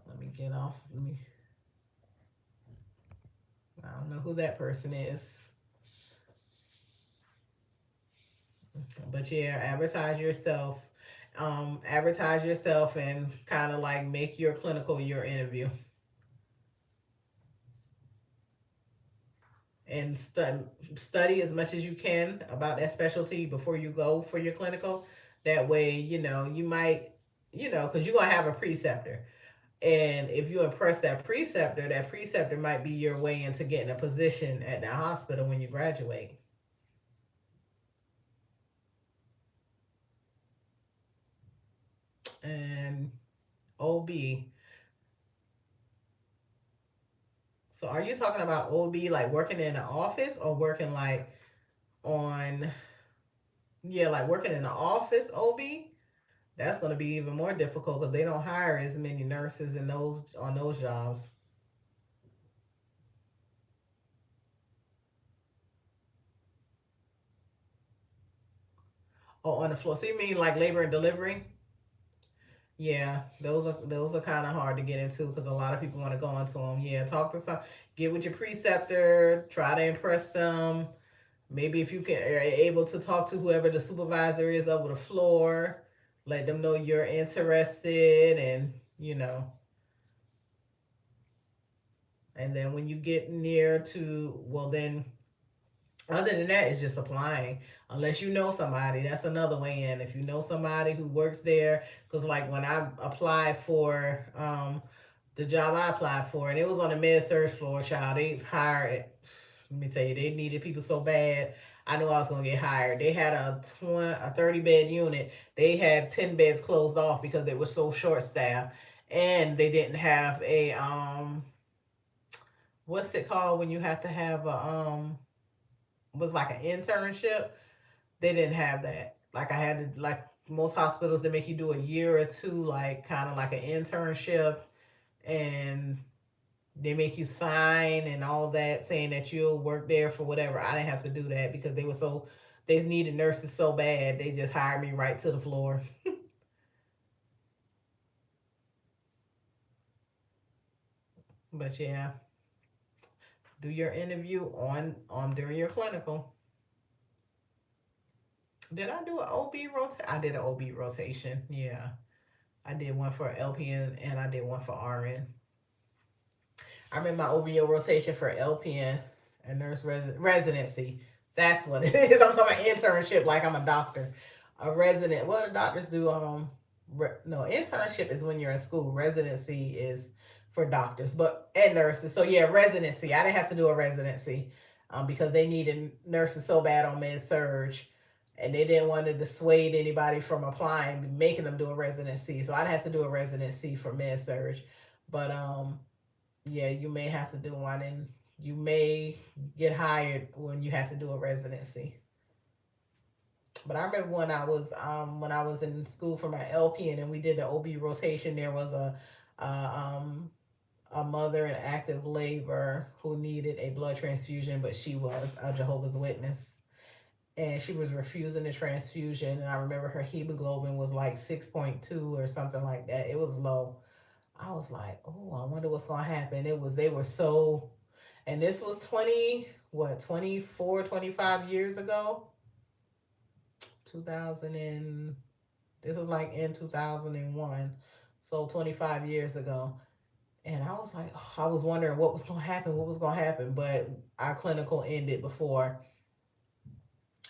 Let me get off. I don't know who that person is. But yeah, advertise yourself and kind of like make your clinical your interview. And study as much as you can about that specialty before you go for your clinical. That way, you might, because you're going to have a preceptor. And if you impress that preceptor might be your way into getting a position at the hospital when you graduate. And OB. So are you talking about OB like working in the office or working like on, yeah, like working in the office OB? That's going to be even more difficult because they don't hire as many nurses in those on those jobs. Or on the floor. So you mean like labor and delivery? Yeah, those are kind of hard to get into because a lot of people want to go into them. Yeah, talk to some, get with your preceptor, try to impress them. Maybe if you can are able to talk to whoever the supervisor is over the floor, let them know you're interested, and and then when you get near to, well, then other than that, it's just applying. Unless you know somebody, that's another way in. If you know somebody who works there, because like when I applied for the job I applied for, and it was on the med surge floor, child, they hired. Let me tell you, they needed people so bad. I knew I was gonna get hired. They had a 30 bed unit. They had 10 beds closed off because they were so short staffed, and they didn't have a what's it called when you have to have a was like an internship. They didn't have that. Like I had to, like most hospitals, they make you do a year or two, like kind of like an internship, and they make you sign and all that, saying that you'll work there for whatever. I didn't have to do that because they needed nurses so bad. They just hired me right to the floor. But yeah, do your interview on during your clinical. Did I do an OB rotation? I did an OB rotation. Yeah, I did one for LPN and I did one for RN. I remember my OBO rotation for LPN and residency. That's what it is. I'm talking about internship like I'm a doctor. A resident. What do doctors do? No, internship is when you're in school. Residency is for doctors, but and nurses. So yeah, residency. I didn't have to do a residency, because they needed nurses so bad on med surge, and they didn't want to dissuade anybody from applying, making them do a residency. So I'd have to do a residency for med surge, but yeah, you may have to do one, and you may get hired when you have to do a residency. But I remember when I was in school for my LPN and we did the OB rotation. There was a a mother in active labor who needed a blood transfusion, but she was a Jehovah's Witness, and she was refusing the transfusion. And I remember her hemoglobin was like 6.2 or something like that. It was low. I was like, oh, I wonder what's gonna happen. They were so, and this was 25 years ago. 2000 and this was like in 2001, so 25 years ago. And I was like, oh, I was wondering what was gonna happen, but our clinical ended before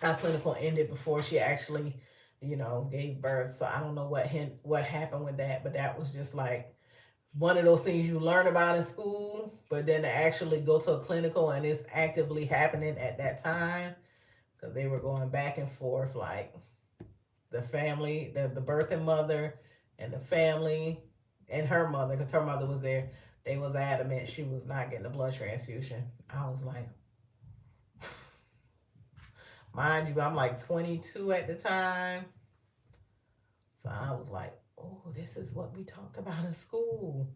our clinical ended before she actually, gave birth. So I don't know what happened with that, but that was just like one of those things you learn about in school, but then to actually go to a clinical and it's actively happening at that time, because they were going back and forth, like the family, the birthing mother and the family and her mother, because her mother was there. They was adamant she was not getting a blood transfusion. I was like, mind you, I'm like 22 at the time. So I was like, oh, this is what we talked about in school.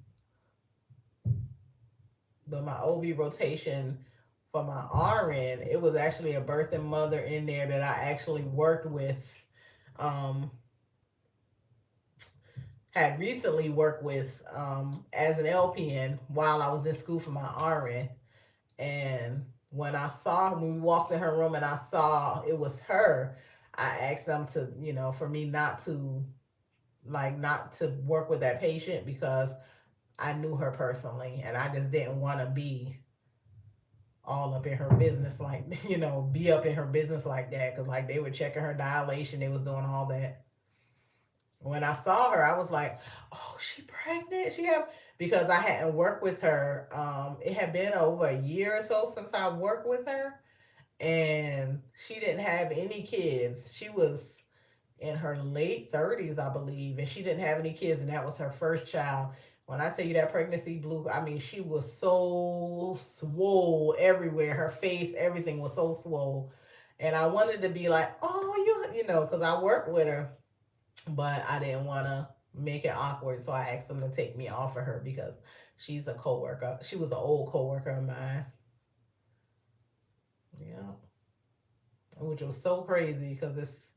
But my OB rotation for my RN, it was actually a birthing mother in there that I actually worked with, um, had recently worked with, as an LPN while I was in school for my RN. And when we walked in her room and I saw it was her, I asked them to, for me not to work with that patient because I knew her personally and I just didn't want to be all up in her business, like, be up in her business like that, because like they were checking her dilation, they was doing all that. When I saw her, I was like, oh, she pregnant, she have, because I hadn't worked with her. It had been over a year or so since I worked with her, and she didn't have any kids. She was in her late 30s, I believe, and she didn't have any kids, and that was her first child. When I tell you that pregnancy blew, I mean, she was so swole everywhere. Her face, everything was so swole. And I wanted to be like, oh, because I worked with her, but I didn't want to make it awkward. So I asked them to take me off of her because she's a coworker. She was an old coworker of mine. Yeah. Which was so crazy because it's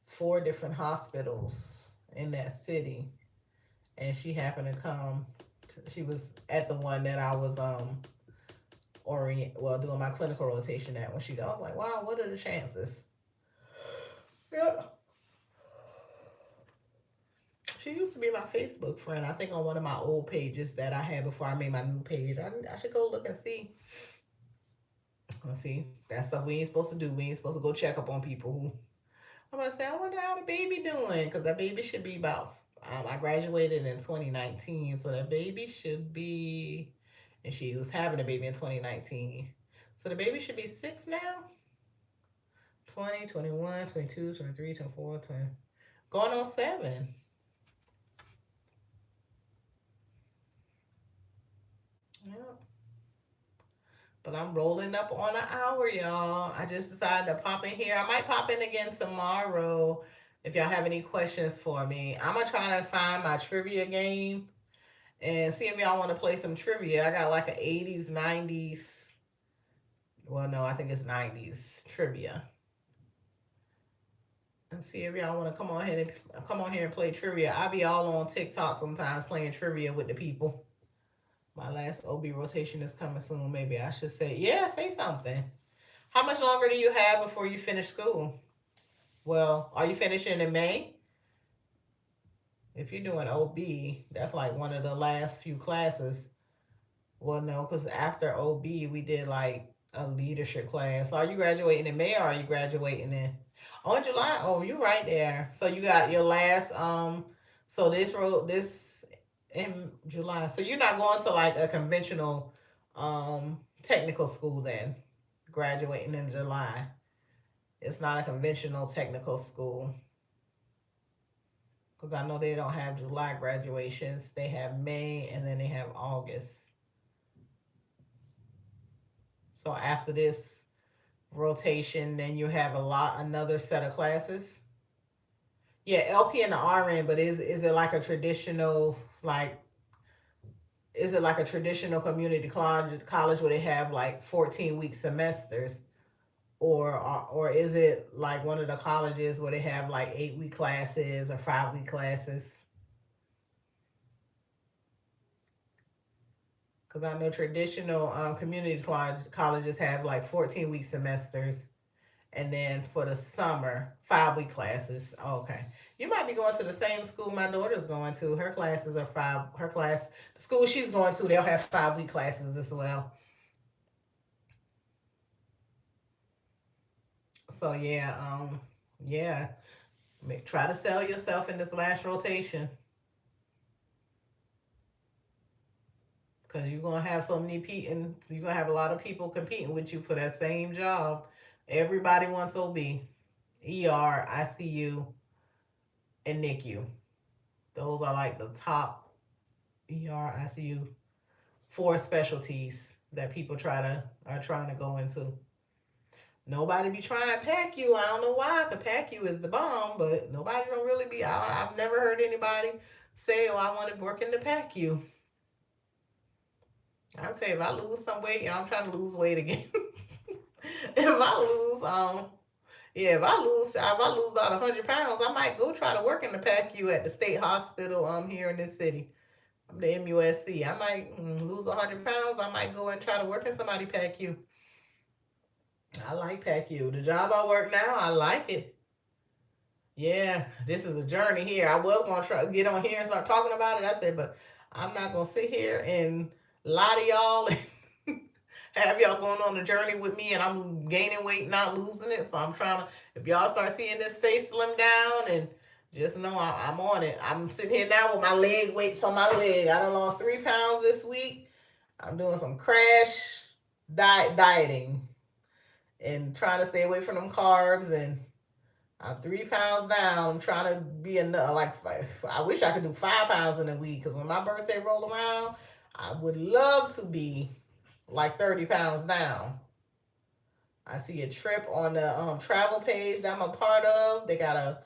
four different hospitals in that city, and she happened to come. She was at the one that I was doing my clinical rotation at when she got. I was like, wow, what are the chances? Yeah, she used to be my Facebook friend. I think on one of my old pages that I had before I made my new page. I should go look and see. Let's see. That stuff we ain't supposed to do. We ain't supposed to go check up on people who. I'm gonna say, I wonder how the baby doing, because the baby should be about. I graduated in 2019, so the baby should be, and she was having a baby in 2019, so the baby should be 6 now. 20, 21, 22, 23, 24, 20, going on 7. Yeah. But I'm rolling up on an hour, y'all. I just decided to pop in here. I might pop in again tomorrow if y'all have any questions for me. I'm gonna try to find my trivia game and see if y'all want to play some trivia. I got like an 80s, 90s. Well, no, I think it's 90s trivia. And see if y'all want to come on here and play trivia. I'll be all on TikTok sometimes playing trivia with the people. My last OB rotation is coming soon. Maybe I should say, yeah, say something. How much longer do you have before you finish school? Well, are you finishing in May? If you're doing OB, that's like one of the last few classes. Well, no, because after OB, we did like a leadership class. So are you graduating in May or are you graduating in? Oh, in July. Oh, you're right there. So you got your last. So this road this in July. So you're not going to like a conventional, technical school then. Graduating in July. It's not a conventional technical school because I know they don't have July graduations. They have May and then they have August. So after this rotation, then you have another set of classes. Yeah, LP and the RN, but is it like a traditional like is it like a traditional community college where they have like 14-week semesters, or is it like one of the colleges where they have like 8-week classes or 5-week classes? Because I know traditional community colleges have like 14-week semesters, and then for the summer, 5-week classes. Oh, okay. You might be going to the same school my daughter's going to. Her classes are five. Her class, the school she's going to, they'll have 5-week classes as well. So yeah, yeah. Try to sell yourself in this last rotation, because you're gonna have so many people, and you're gonna have a lot of people competing with you for that same job. Everybody wants OB, ER, ICU, and NICU. Those are like the top ER, ICU, four specialties that people are trying to go into. Nobody be trying PACU. I don't know why, because PACU is the bomb, but nobody don't really be. I've never heard anybody say, "Oh, I want to work in the PACU." I'll say if I lose some weight, I'm trying to lose weight again. if I lose, yeah, if I lose about 100 pounds, I might go try to work in the PACU at the state hospital here in this city. I'm the MUSC. I might lose 100 pounds. I might go and try to work in somebody PACU. I like PACU. The job I work now, I like it. Yeah, this is a journey here. I was gonna try get on here and start talking about it. I said, but I'm not gonna sit here and lie to y'all and have y'all going on a journey with me, and I'm gaining weight, not losing it. So I'm trying to. If y'all start seeing this face slim down, and just know I'm on it. I'm sitting here now with my leg weights on my leg. I done lost 3 pounds this week. I'm doing some crash dieting and trying to stay away from them carbs, and I'm 3 pounds down. I'm trying to be enough. Like I wish I could do 5 pounds in a week, because when my birthday roll around, I would love to be like 30 pounds down. I see a trip on the travel page that I'm a part of. They got a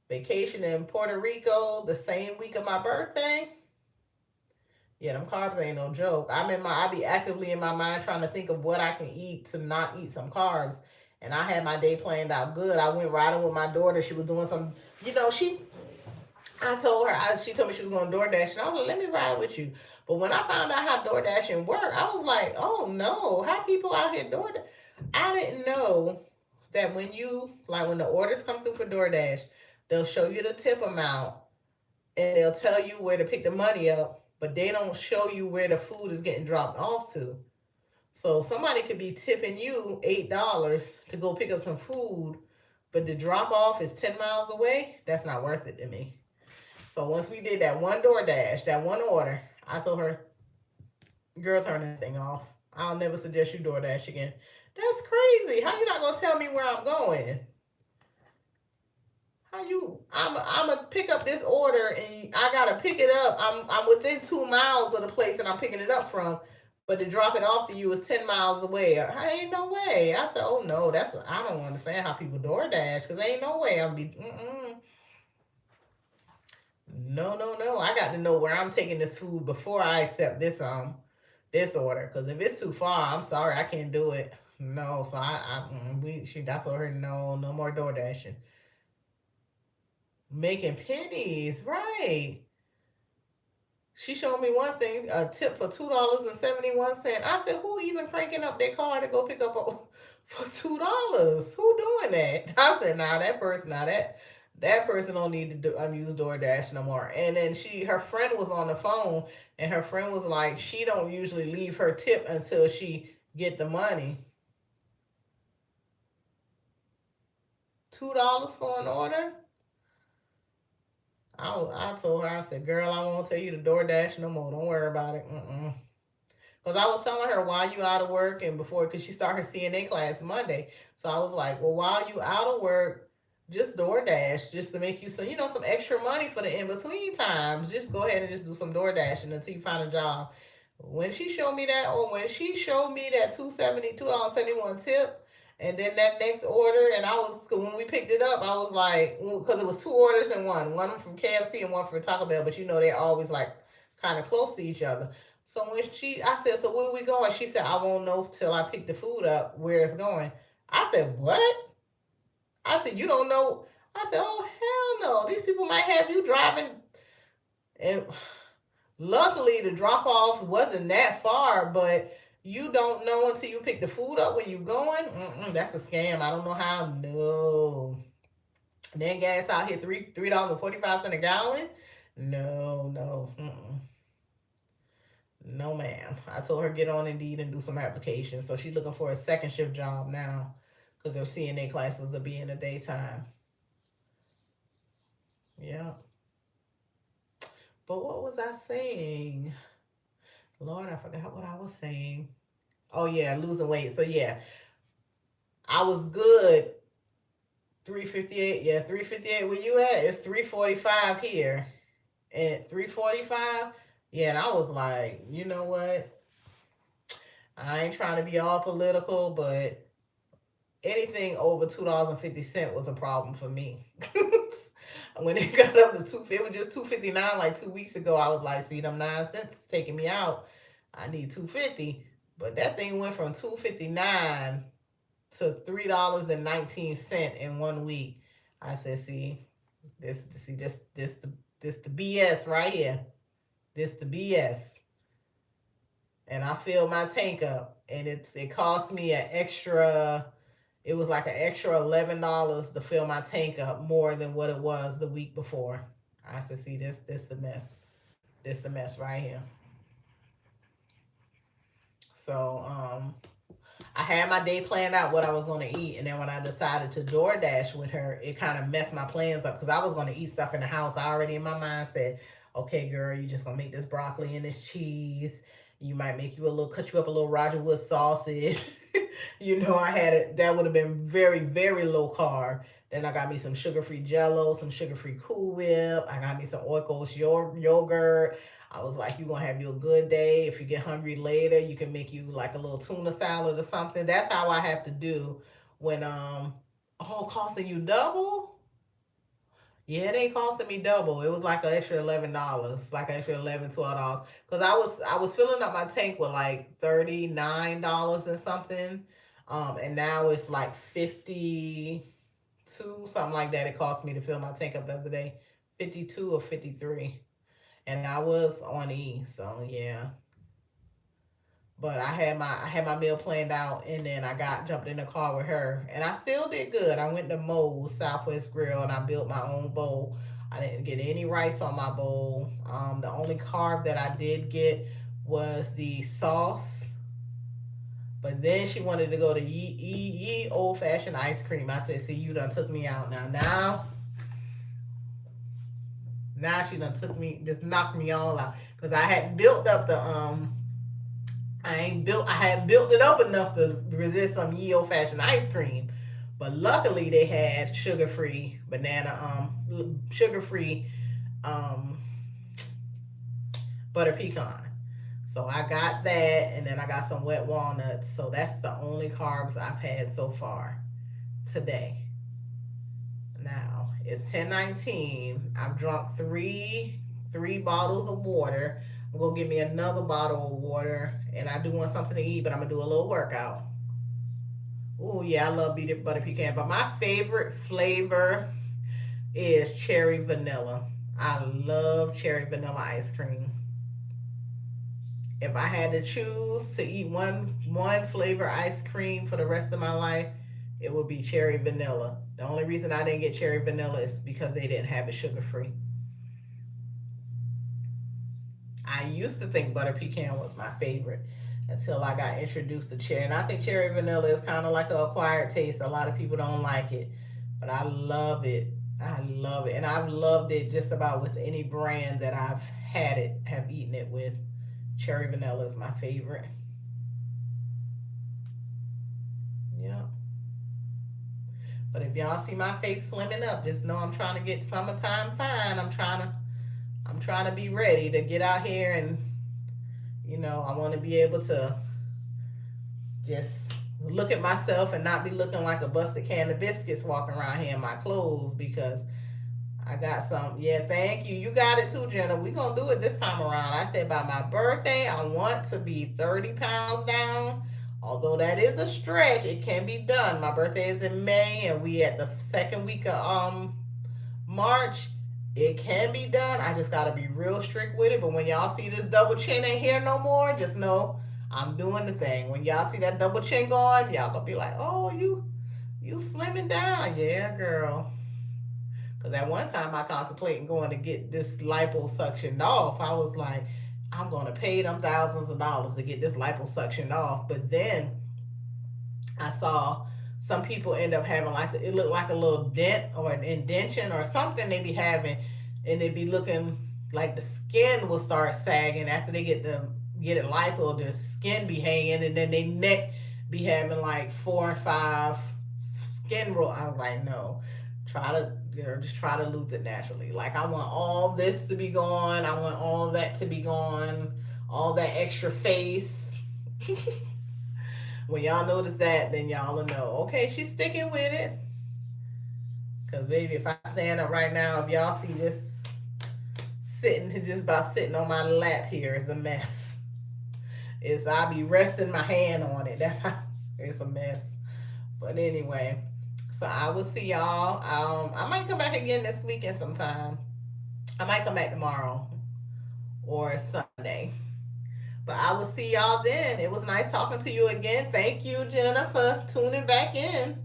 vacation in Puerto Rico the same week of my birthday. Yeah, them carbs ain't no joke. I be actively in my mind trying to think of what I can eat to not eat some carbs. And I had my day planned out good. I went riding with my daughter. She was doing some, I told her, she told me she was going DoorDash. And I was like, let me ride with you. But when I found out how DoorDashing worked, I was like, oh no, how people out here DoorDash? I didn't know that when the orders come through for DoorDash, they'll show you the tip amount and they'll tell you where to pick the money up, but they don't show you where the food is getting dropped off to. So somebody could be tipping you $8 to go pick up some food, but the drop off is 10 miles away. That's not worth it to me. So once we did that one DoorDash, that one order, I told her, girl, turn that thing off. I'll never suggest you DoorDash again. That's crazy. How you not gonna tell me where I'm going? How you? I'm gonna pick up this order and I gotta pick it up. I'm within 2 miles of the place that I'm picking it up from, but to drop it off to you is 10 miles away. Ain't no way. I said, oh no, I don't understand how people DoorDash, because ain't no way I'll be. No, no, no. I got to know where I'm taking this food before I accept this order. Because if it's too far, I'm sorry, I can't do it. No, so I told her no, no more door dashing. Making pennies, right? She showed me one thing, a tip for $2.71. I said, who even cranking up their car to go pick up a, for $2? Who doing that? I said, nah, that person, nah, that person don't need to use DoorDash no more. And then her friend was on the phone, and her friend was like, she don't usually leave her tip until she get the money. $2 for an order? I told her, I said, girl, I won't tell you to DoorDash no more. Don't worry about it. Mm-mm. Because I was telling her while you out of work and before, because she started her CNA class Monday. So I was like, well, while you out of work, just DoorDash just to make you some, some extra money for the in between times. Just go ahead and just do some DoorDashing until you find a job. When she showed me that, or when she showed me that $2.71 tip, and then that next order, and I was when we picked it up, I was like, because it was two orders in one from KFC and one from Taco Bell, but they're always like kind of close to each other. So I said, so where are we going? She said, I won't know till I pick the food up where it's going. I said, what? I said, you don't know? I said, oh, hell no. These people might have you driving. And luckily, the drop off wasn't that far, but you don't know until you pick the food up when you're going. That's a scam. I don't know how. No. And then gas out here $3.45 a gallon. No, no. No, ma'am. I told her get on Indeed and do some applications. So she's looking for a second shift job now because their CNA classes will be in the daytime. Yeah. But what was I saying? Lord, I forgot what I was saying. Oh yeah, losing weight. So yeah, I was good. 358. Yeah, 358. Where you at? It's 345 here. At 345. Yeah, and I was like, you know what? I ain't trying to be all political, but anything over $2.50 was a problem for me. When it got up to it was just $2.59 like 2 weeks ago. I was like, see, them 9 cents taking me out. I need $2.50, but that thing went from $2.59 to $3.19 in 1 week. I said, this the BS right here. This the BS. And I filled my tank up, and it cost me an extra. It was like an extra $11 to fill my tank up more than what it was the week before. I said, see, this the mess. This the mess right here. So I had my day planned out what I was going to eat, and then when I decided to DoorDash with her, it kind of messed my plans up because I was going to eat stuff in the house. I already in my mind said, okay, girl, you just going to make this broccoli and this cheese. You might cut you up a little Roger Wood sausage. I had it. That would have been very, very low carb. Then I got me some sugar-free Jello, some sugar-free Cool Whip. I got me some Oikos yogurt. I was like, you're going to have you a good day. If you get hungry later, you can make you like a little tuna salad or something. That's how I have to do when, costing you double? Yeah, it ain't costing me double. It was like an extra $11, like an extra $11, $12. Because I was filling up my tank with like $39 and something. And now it's like 52, something like that. It cost me to fill my tank up the other day. 52 or 53. And I was on E, so yeah. But I had my meal planned out, and then I got jumped in the car with her, and I still did good. I went to Moe's Southwest Grill, and I built my own bowl. I didn't get any rice on my bowl. The only carb that I did get was the sauce. But then she wanted to go to ye old fashioned ice cream. I said, "See, you done took me out now she done took me, just knocked me all out because I hadn't built up the I hadn't built it up enough to resist some ye old fashioned ice cream. But luckily they had sugar free um butter pecan. So I got that, and then I got some wet walnuts. So that's the only carbs I've had so far today. Now it's 10:19. I've drunk three bottles of water. I'm gonna give me another bottle of water, and I do want something to eat, but I'm gonna do a little workout. Oh yeah, I love butter pecan, but my favorite flavor is cherry vanilla. I love cherry vanilla ice cream. If I had to choose to eat one flavor ice cream for the rest of my life, it would be cherry vanilla. The only reason I didn't get cherry vanilla is because they didn't have it sugar free. I used to think butter pecan was my favorite until I got introduced to cherry. And I think cherry vanilla is kind of like an acquired taste. A lot of people don't like it, but I love it. I love it. And I've loved it just about with any brand that I've had it, have eaten it with. Cherry vanilla is my favorite. Yeah. But if y'all see my face slimming up, just know I'm trying to get summertime fine. I'm trying to be ready to get out here and I want to be able to just look at myself and not be looking like a busted can of biscuits walking around here in my clothes because I got some. Yeah, thank you. You got it too, Jenna. We gonna do it this time around. I said by my birthday, I want to be 30 pounds down. Although that is a stretch, it can be done. My birthday is in May, and we at the second week of March. It can be done. I just gotta be real strict with it. But when y'all see this double chin ain't here no more, just know I'm doing the thing. When y'all see that double chin going, y'all gonna be like, "Oh, you slimming down, yeah, girl." Because at one time I contemplating going to get this liposuctioned off. I was like, I'm going to pay them thousands of dollars to get this liposuctioned off. But then I saw some people end up having like it looked like a little dent or an indention or something they be having, and they be looking like the skin will start sagging after they get it lipo. The skin be hanging, and then they neck be having like 4 or 5 skin roll. I was like, no, try to just try to lose it naturally. Like I want all this to be gone. I want all that to be gone. All that extra face. When y'all notice that, then y'all will know. Okay, she's sticking with it. Cause baby, if I stand up right now, if y'all see this sitting, just about sitting on my lap here is a mess. It's I'll be resting my hand on it. That's how it's a mess. But anyway, so I will see y'all. I might come back again this weekend sometime. I might come back tomorrow or Sunday. But I will see y'all then. It was nice talking to you again. Thank you, Jenna, for tuning back in.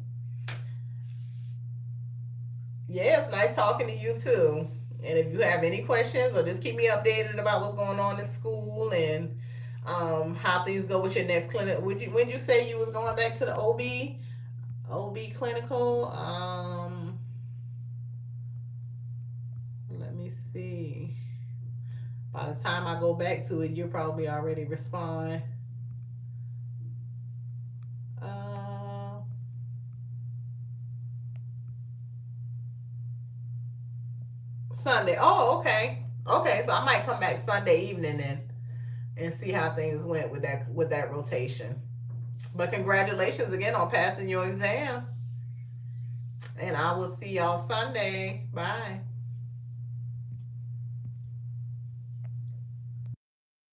Yeah, it's nice talking to you too. And if you have any questions or just keep me updated about what's going on in school and how things go with your next clinic. When you say you was going back to the OB clinical? Let me see. By the time I go back to it, you'll probably already respond. Uh, Sunday. Oh, okay. Okay, so I might come back Sunday evening then and see how things went with that rotation. But congratulations again on passing your exam. And I will see y'all Sunday. Bye.